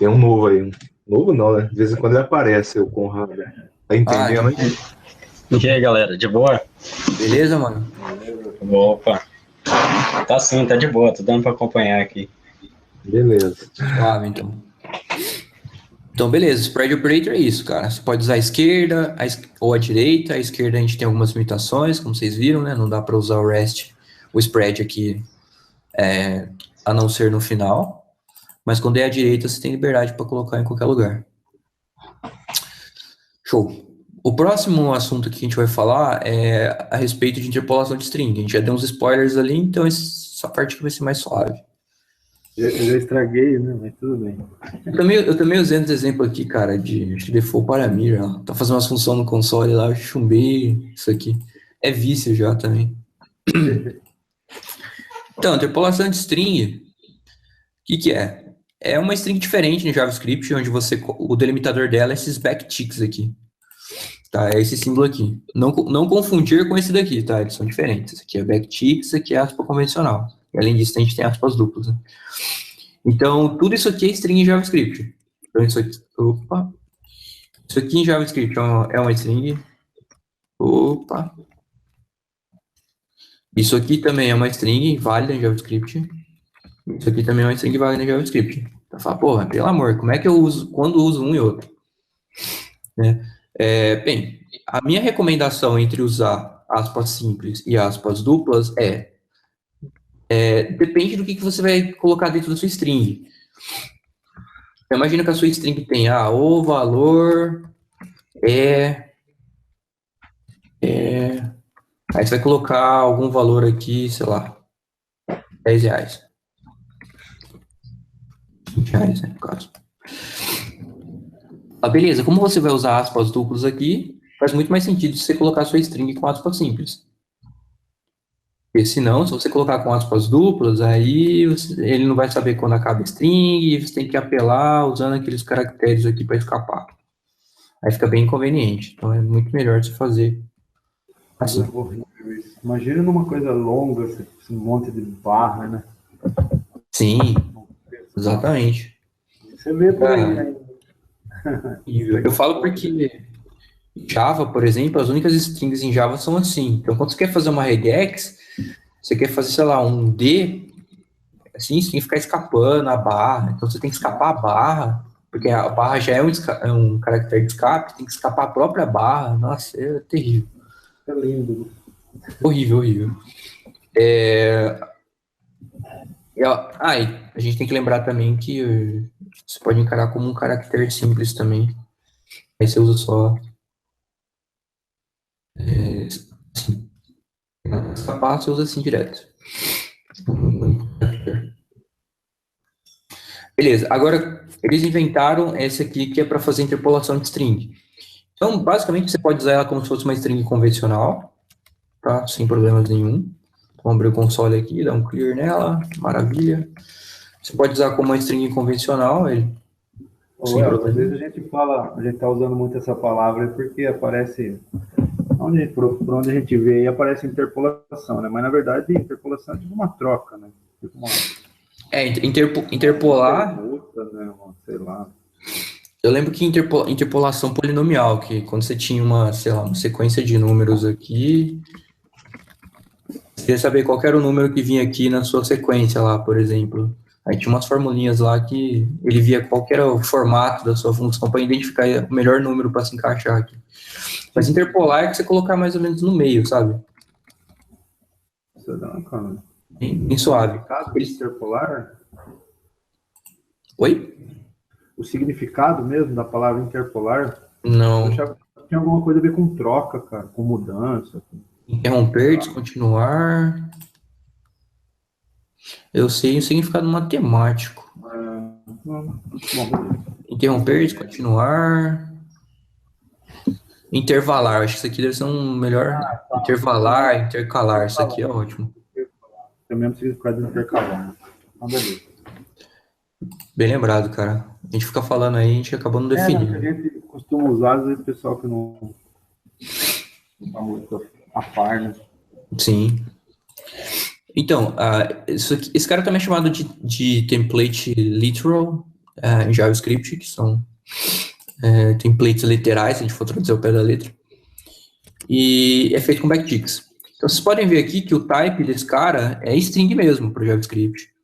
um novo aí. Novo não, né? De vez em quando ele aparece, o Conrado. Tá entendendo aí? E aí, galera? De boa? Beleza, mano? Opa. Tá sim, tá de boa. Tô dando pra acompanhar aqui. Beleza. Suave, então. Então, beleza. Spread operator é isso, cara. Você pode usar a esquerda ou a direita. A esquerda a gente tem algumas limitações, como vocês viram, né? Não dá para usar o spread aqui, a não ser no final. Mas quando é a direita, você tem liberdade para colocar em qualquer lugar. Show. O próximo assunto que a gente vai falar é a respeito de interpolação de string. A gente já deu uns spoilers ali, então essa parte aqui vai ser mais suave. Eu já estraguei, né? Mas tudo bem. Eu também usei esse exemplo aqui, cara, de default para mim, já. Tá fazendo umas funções no console lá, eu chumbei isso aqui. É vício já também. Então, interpolação de string, o que é? É uma string diferente no JavaScript, onde o delimitador dela é esses backticks aqui. Tá, é esse símbolo aqui. Não confundir com esse daqui, tá? Eles são diferentes. Esse aqui é backtick, esse aqui é aspa convencional. E, além disso, a gente tem aspas duplas, né? Então, tudo isso aqui é string em JavaScript. Então, isso aqui em JavaScript é uma string. Isso aqui também é uma string válida em JavaScript. Isso aqui também é uma string válida em JavaScript. Então, fala, porra, pelo amor, como é que eu uso, quando uso um e outro? Né? Bem, a minha recomendação entre usar aspas simples e aspas duplas depende do que você vai colocar dentro da sua string. Imagina que a sua string tem o valor aí você vai colocar algum valor aqui, sei lá, R$10. R$20, né, no caso. Beleza, como você vai usar aspas duplas aqui, faz muito mais sentido você colocar sua string com aspas simples. Porque senão, se você colocar com aspas duplas, aí ele não vai saber quando acaba a string e você tem que apelar usando aqueles caracteres aqui para escapar. Aí fica bem inconveniente. Então é muito melhor você fazer assim. Imagina numa coisa longa, esse monte de barra, né? Sim, exatamente. Você vê por aí, né? Eu falo porque Java, por exemplo, as únicas strings em Java são assim. Então, quando você quer fazer uma regex, você quer fazer, sei lá, um D, assim, você tem que ficar escapando a barra. Então, você tem que escapar a barra, porque a barra já é um caractere de escape, tem que escapar a própria barra. Nossa, é terrível. É lindo. Horrível, horrível. A gente tem que lembrar também que você pode encarar como um caractere simples também. Aí você usa só assim. Escapar, você usa assim direto. Beleza, agora eles inventaram essa aqui que é para fazer interpolação de string. Então, basicamente, você pode usar ela como se fosse uma string convencional, tá? Sem problemas nenhum. Vamos abrir o console aqui, dar um clear nela, maravilha. Você pode usar como uma string convencional, Às vezes a gente está usando muito essa palavra porque aparece, por onde a gente vê, aparece interpolação, né? Mas na verdade, interpolação é tipo uma troca, né? Tipo uma, interpolar. Né? Sei lá. Eu lembro que interpolação polinomial, que quando você tinha uma sequência de números aqui, você queria saber qual era o número que vinha aqui na sua sequência lá, por exemplo. Aí tinha umas formulinhas lá que ele via qual que era o formato da sua função para identificar o melhor número para se encaixar aqui. Mas interpolar é que você colocar mais ou menos no meio, sabe? Isso dá uma câmera. Bem suave. Interpolar? Oi? O significado mesmo da palavra interpolar? Não. Eu achava que tinha alguma coisa a ver com troca, cara, com mudança. Interromper, descontinuar. Eu sei o significado matemático. Interromper, descontinuar. Intervalar, acho que isso aqui deve ser um melhor. Intervalar, intercalar, isso aqui é ótimo. É o mesmo significado de intercalar. Bem lembrado, cara. A gente fica falando aí, a gente acabou não definindo. A gente costuma usar, às vezes, o pessoal que não está muito a par, né? Sim. Então, esse cara também é chamado de template literal em JavaScript, que são templates literais, se a gente for traduzir ao pé da letra. E é feito com backticks. Então, vocês podem ver aqui que o type desse cara é string mesmo para o JavaScript.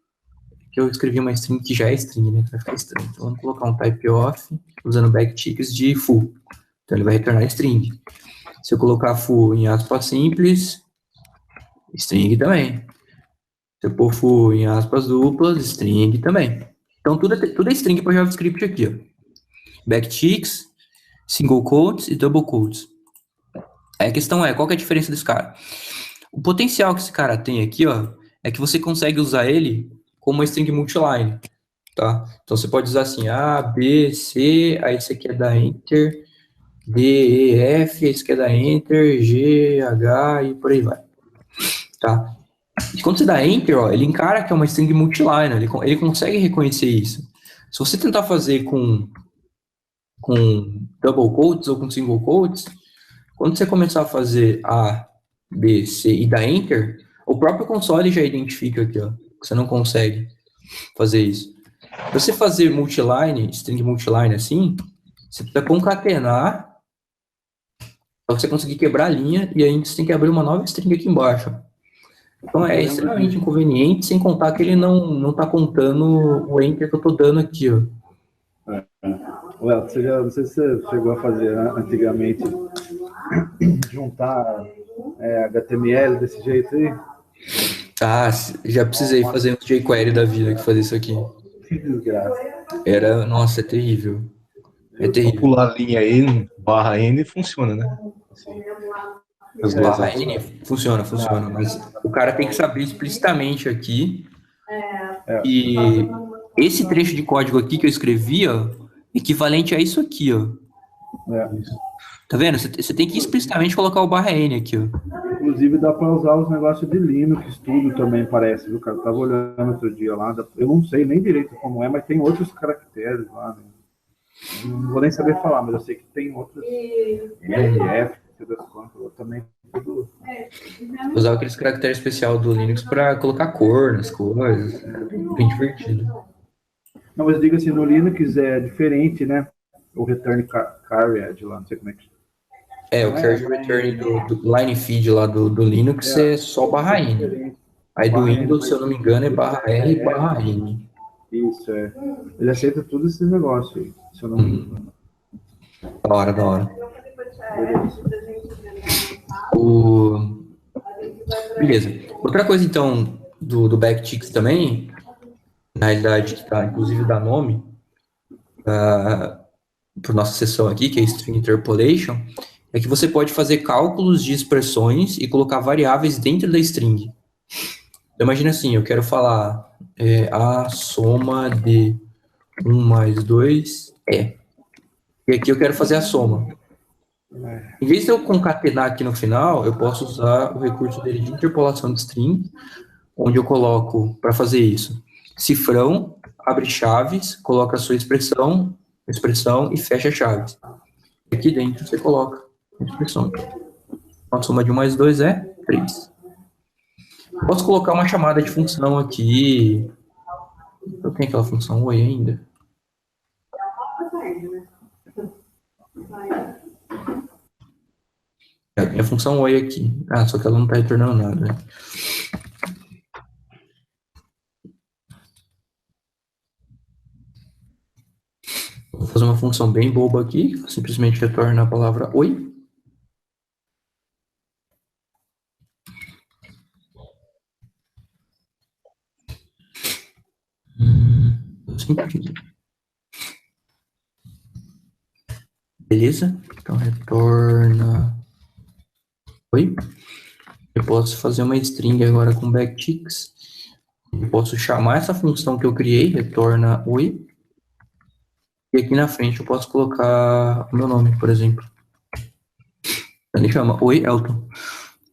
Que eu escrevi uma string que já é string, né? Que vai ficar estranho. Então, vamos colocar um type off usando backticks de full. Então, ele vai retornar string. Se eu colocar full em aspas simples, string também. Se eu pôr full em aspas duplas, string também. Então, tudo é string para JavaScript aqui, ó. Backticks, single quotes e double quotes. Aí a questão qual que é a diferença desse cara? O potencial que esse cara tem aqui, ó, é que você consegue usar ele como uma string multiline, tá? Então, você pode usar assim, A, B, C, aí esse aqui é da Enter, D, E, F, esse aqui é da Enter, G, H e por aí vai, tá? E quando você dá Enter, ó, ele encara que é uma string multiline, ele consegue reconhecer isso. Se você tentar fazer com double quotes ou com single quotes, quando você começar a fazer A, B, C e dar Enter, o próprio console já identifica aqui, ó, que você não consegue fazer isso. Pra você fazer multiline, string multiline assim, você precisa concatenar para você conseguir quebrar a linha e aí você tem que abrir uma nova string aqui embaixo. Então é extremamente inconveniente, sem contar que ele não tá contando o enter que eu tô dando aqui, ó. Léo, não sei se você chegou a fazer antigamente, juntar HTML desse jeito aí. Ah, já precisei fazer um jQuery da vida que fazia isso aqui. Que desgraça. Nossa, é terrível. É terrível. Pular a linha aí, barra N, funciona, né? As barra N funciona, mas o cara tem que saber explicitamente aqui que esse trecho de código aqui que eu escrevi, ó, equivalente a isso aqui, ó. Tá vendo? Você tem que explicitamente colocar o barra N aqui, ó. Inclusive dá para usar os negócios de Linux, tudo também parece, viu, cara? Eu tava olhando outro dia lá, eu não sei nem direito como é, mas tem outros caracteres lá, né? Não vou nem saber falar, mas eu sei que tem outros RF, também tudo. Usar aqueles caracteres especial do Linux para colocar cor nas coisas. Bem divertido. Não, mas diga assim, no Linux é diferente, né? O return carriage lá, não sei como é que o carriage return do line feed lá do Linux é só barra N. Aí do Windows, se eu não me engano, é barra R e barra N. Isso, Ele aceita todos esses negócios aí, se eu não me engano. Da hora. Beleza. Outra coisa, então, do backticks também, na realidade, que tá, inclusive, dá nome para nossa sessão aqui, que é String Interpolation, é que você pode fazer cálculos de expressões e colocar variáveis dentro da string. Então, imagina assim, eu quero falar a soma de 1 mais 2 é. E aqui eu quero fazer a soma. Em vez de eu concatenar aqui no final, eu posso usar o recurso dele de interpolação de string, onde eu coloco, para fazer isso, cifrão, abre chaves, coloca a sua expressão e fecha chaves. Aqui dentro você coloca a expressão. A soma de 1 mais 2 é 3. Posso colocar uma chamada de função aqui. Eu tenho aquela função oi ainda. Tem a função oi aqui. Só que ela não está retornando nada, né? Vou fazer uma função bem boba aqui, simplesmente retorna a palavra oi. Beleza? Então retorna oi. Eu posso fazer uma string agora com backticks. Eu posso chamar essa função que eu criei, retorna oi. E aqui na frente eu posso colocar o meu nome, por exemplo. Ele chama oi, Elton.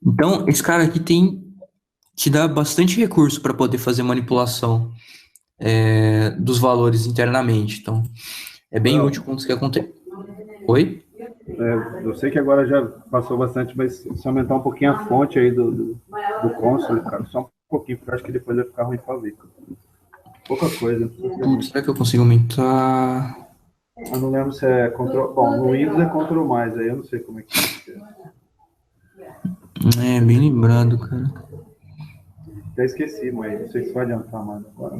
Então, esse cara aqui te dá bastante recurso para poder fazer manipulação dos valores internamente. Então, é bem útil quando você quer acontecer. Oi? Eu sei que agora já passou bastante, mas se aumentar um pouquinho a fonte aí do console, cara, só um pouquinho, porque eu acho que depois vai ficar ruim para ver. Pouca coisa. Será que eu consigo aumentar? Eu não lembro se é Ctrl... Bom, no Windows é Ctrl+, aí eu não sei como é que é. Bem lembrado, cara. Até esqueci, mas não sei se vai adiantar mais agora.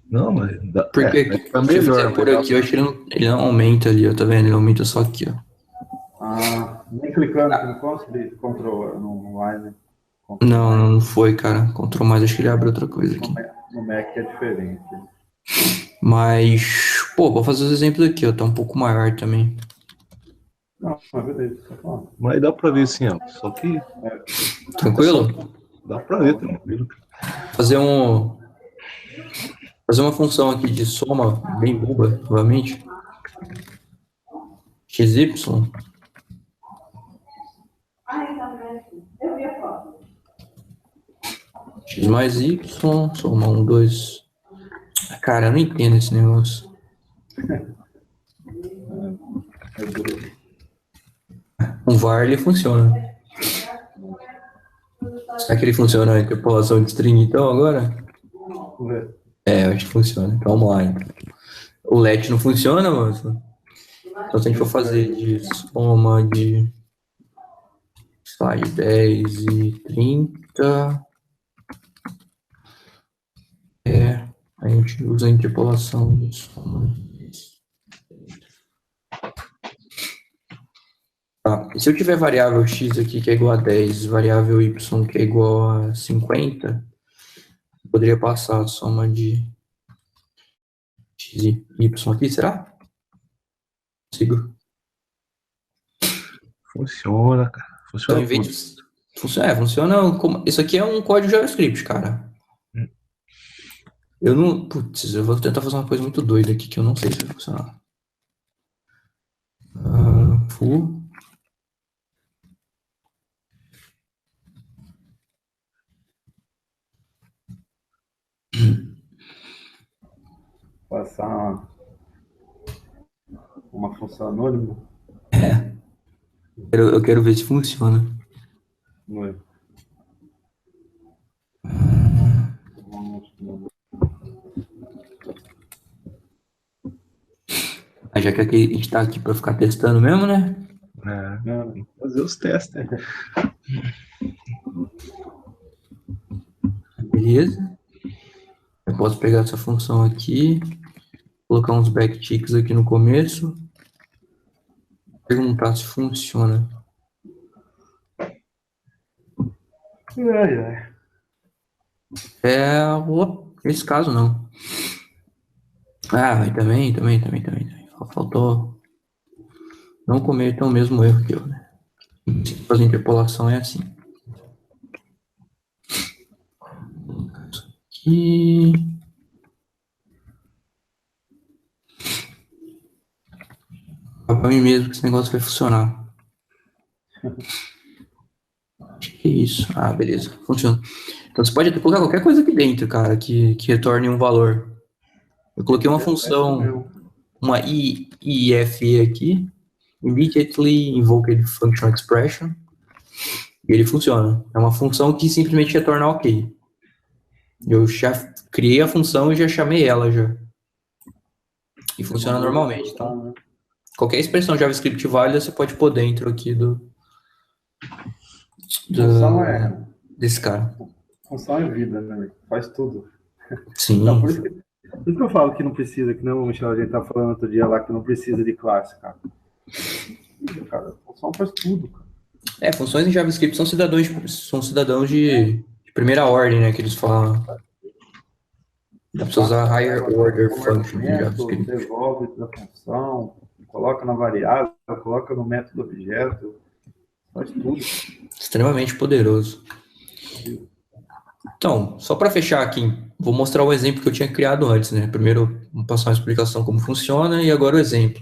Não, mas... Porque tá melhor. Por aqui, eu acho que ele não aumenta ali, ó, tá vendo? Ele aumenta só aqui, ó. Nem clicando aqui no console, Ctrl no Line. Não foi, cara. Ctrl+, acho que ele abre outra coisa aqui. No Mac é diferente. Mas, vou fazer os exemplos aqui, ó, tá um pouco maior também. Não, beleza. Mas dá pra ver assim, ó. Só que... Tranquilo? Dá pra ver, tranquilo. Fazer uma função aqui de soma bem boba, novamente. XY. X mais Y, soma 1, 2. Cara, eu não entendo esse negócio. Um var, ele funciona. Será que ele funciona na interpolação de string, então, agora? Vamos ver. Eu acho que funciona. Então vamos lá. Então. O let não funciona, mano. Então se a gente for fazer de soma de, sei lá, de 10 e 30, a gente usa a interpolação de soma. Tá. E se eu tiver variável x aqui que é igual a 10, variável y que é igual a 50, eu poderia passar a soma de x e y aqui, será? Consigo. Funciona, cara. Então, Funciona em vez tudo. de... funciona como... Isso aqui é um código JavaScript, cara. Eu não... Putz, eu vou tentar fazer uma coisa muito doida aqui que eu não sei se vai funcionar. Full. Passar uma função anônima. Eu quero ver se funciona. Não é? Já que aqui, a gente tá aqui pra ficar testando mesmo, né? Tem que fazer os testes. Né? Beleza. Eu posso pegar essa função aqui, colocar uns backticks aqui no começo, perguntar se funciona. Nesse caso não. Também. Faltou não cometam o mesmo erro que eu, né? Fazer interpolação é assim. Aqui. Para mim mesmo que esse negócio vai funcionar. Acho que é isso. Beleza. Funciona. Então você pode colocar qualquer coisa aqui dentro, cara, que retorne um valor. Eu coloquei uma função, uma IIFE aqui, Immediately Invoked Function Expression, e ele funciona. É uma função que simplesmente retorna OK. Eu já criei a função e já chamei ela já. E funciona normalmente. Então, qualquer expressão JavaScript válida você pode pôr dentro aqui desse cara. Função é vida, né? Faz tudo. Sim. Então, por isso que eu falo que não precisa, que não, Michel, a gente tá falando outro dia lá que não precisa de classe, cara. Cara, a função faz tudo, cara. Funções em JavaScript são cidadãos de primeira ordem, né, que eles falam. Dá pra usar higher order function em JavaScript. Devolve da função, coloca na variável, coloca no método objeto, faz tudo. Extremamente poderoso. Então, só para fechar aqui, vou mostrar o exemplo que eu tinha criado antes, né? Primeiro, vou passar uma explicação como funciona e agora o exemplo.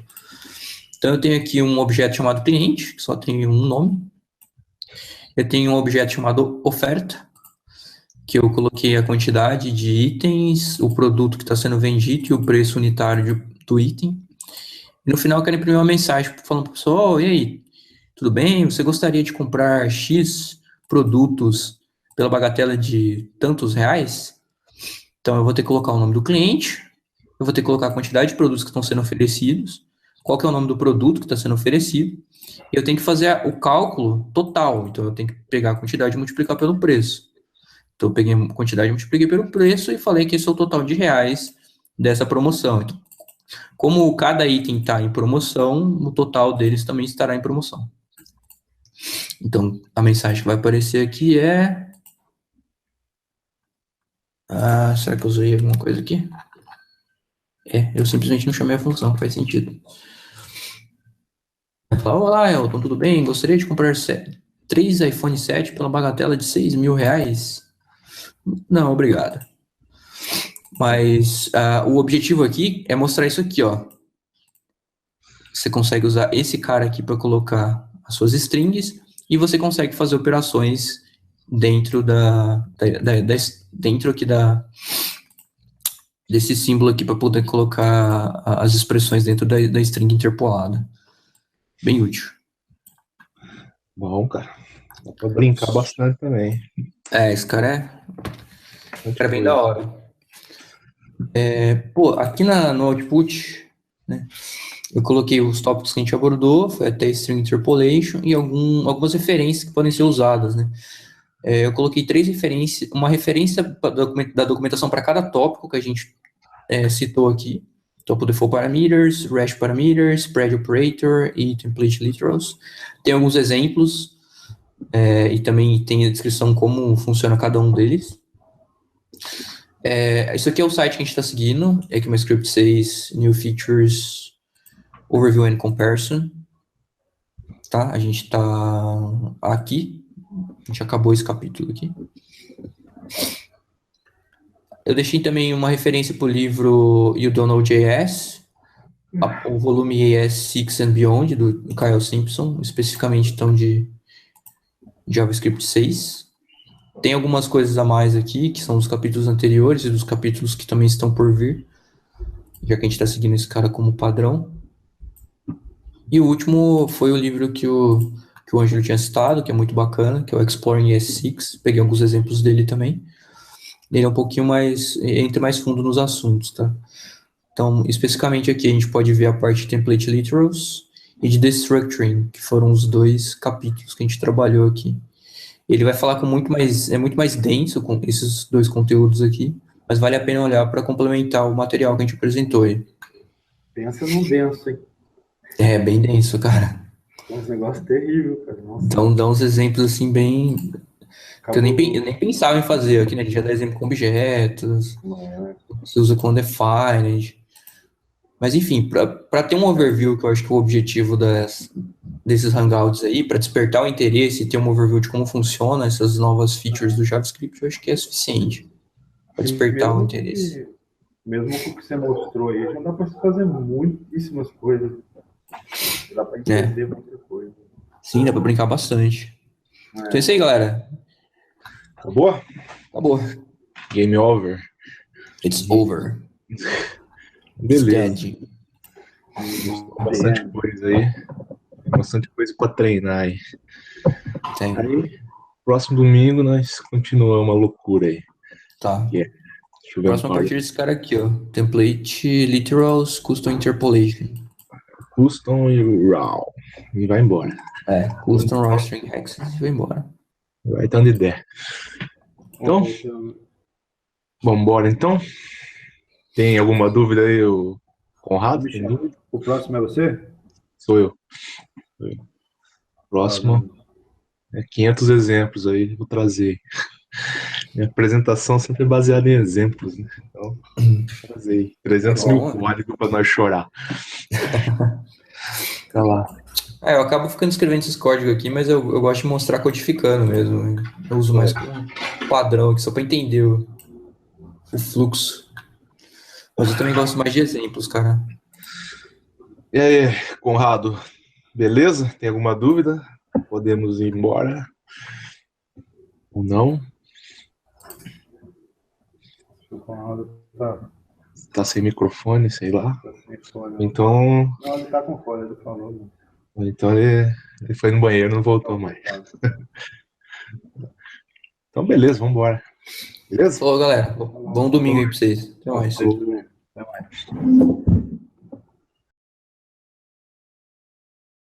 Então, eu tenho aqui um objeto chamado cliente, que só tem um nome. Eu tenho um objeto chamado oferta, que eu coloquei a quantidade de itens, o produto que está sendo vendido e o preço unitário do item. E no final eu quero imprimir uma mensagem falando para o pessoal, e aí, tudo bem? Você gostaria de comprar X produtos pela bagatela de tantos reais? Então eu vou ter que colocar o nome do cliente, eu vou ter que colocar a quantidade de produtos que estão sendo oferecidos, qual que é o nome do produto que está sendo oferecido, e eu tenho que fazer o cálculo total. Então eu tenho que pegar a quantidade e multiplicar pelo preço. Então eu peguei a quantidade, multipliquei pelo preço e falei que esse é o total de reais dessa promoção. Então, como cada item está em promoção, o total deles também estará em promoção. Então, a mensagem que vai aparecer aqui é... será que eu usei alguma coisa aqui? Eu simplesmente não chamei a função, faz sentido. Vai falar, olá, Elton, tudo bem? Gostaria de comprar 3 iPhone 7 pela bagatela de R$6.000? Não, obrigado. Mas o objetivo aqui é mostrar isso aqui, ó. Você consegue usar esse cara aqui para colocar as suas strings e você consegue fazer operações dentro dentro aqui desse símbolo aqui para poder colocar as expressões dentro da string interpolada. Bem útil. Bom, cara. Dá pra brincar bastante também. Esse cara é bem da hora. Aqui no output, né, eu coloquei os tópicos que a gente abordou, foi até string interpolation e algumas referências que podem ser usadas, né. Eu coloquei uma referência da documentação para cada tópico que a gente citou aqui. Topo default parameters, REST parameters, spread operator e template literals. Tem alguns exemplos e também tem a descrição como funciona cada um deles. Isso aqui é o site que a gente está seguindo, ECMAScript 6, New Features, Overview and Comparison. Tá? A gente está aqui, a gente acabou esse capítulo aqui. Eu deixei também uma referência para o livro You Don't Know JS, o volume AS6 and Beyond, do Kyle Simpson, especificamente então de JavaScript 6. Tem algumas coisas a mais aqui, que são dos capítulos anteriores e dos capítulos que também estão por vir, já que a gente está seguindo esse cara como padrão. E o último foi o livro que o Ângelo tinha citado, que é muito bacana, que é o Exploring ES6. Peguei alguns exemplos dele também. Ele é um pouquinho mais, entra mais fundo nos assuntos, tá? Então, especificamente aqui, a gente pode ver a parte de template literals e de destructuring, que foram os 2 capítulos que a gente trabalhou aqui. Ele vai falar muito mais denso com esses 2 conteúdos aqui, mas vale a pena olhar para complementar o material que a gente apresentou aí. Pensa num denso, hein? É, bem denso, cara. É um negócio terrível, cara. Nossa. Então, dá uns exemplos assim bem... que eu nem pensava em fazer aqui, né? A gente já dá exemplo com objetos, se usa com undefined. Mas, enfim, para ter um overview, que eu acho que o objetivo desses hangouts aí, para despertar o interesse e ter um overview de como funcionam essas novas features do JavaScript, eu acho que é suficiente para despertar o interesse. Mesmo com o que você mostrou aí, já dá para fazer muitíssimas coisas. Dá para entender muita coisa. Sim, dá para brincar bastante. Então é isso aí, galera. Acabou? Acabou. Game over. It's over. Beleza. Bastante coisa aí. Bastante coisa para treinar aí. Tem. Aí, próximo domingo, nós continuamos a loucura aí. Tá. Deixa eu ver Próximo a partir desse cara aqui, ó. Template Literals Custom Interpolation. Custom e RAW. E vai embora. Custom Raw String Hexes e vai embora. Vai dando ideia. Então, vamos embora então. Tem alguma dúvida aí, o Conrado? Tem dúvida? O próximo é você? Sou eu. Próximo é 500 exemplos aí, vou trazer. Minha apresentação sempre é baseada em exemplos, né? Então, trazei 300 mil códigos para nós chorar. Tá lá. Eu acabo ficando escrevendo esses códigos aqui, mas eu gosto de mostrar codificando mesmo. Eu uso mais como padrão aqui, só para entender o fluxo. Mas eu também gosto mais de exemplos, cara. E aí, Conrado, beleza? Tem alguma dúvida? Podemos ir embora? Ou não? O Conrado tá sem microfone, sei lá. Tá sem fone. Então. Não, ele tá com fone, ele falou. Então ele foi no banheiro, não voltou mais. Então, beleza, vamos embora. Beleza? Falou, galera. Bom domingo aí pra vocês. Até mais. Até mais.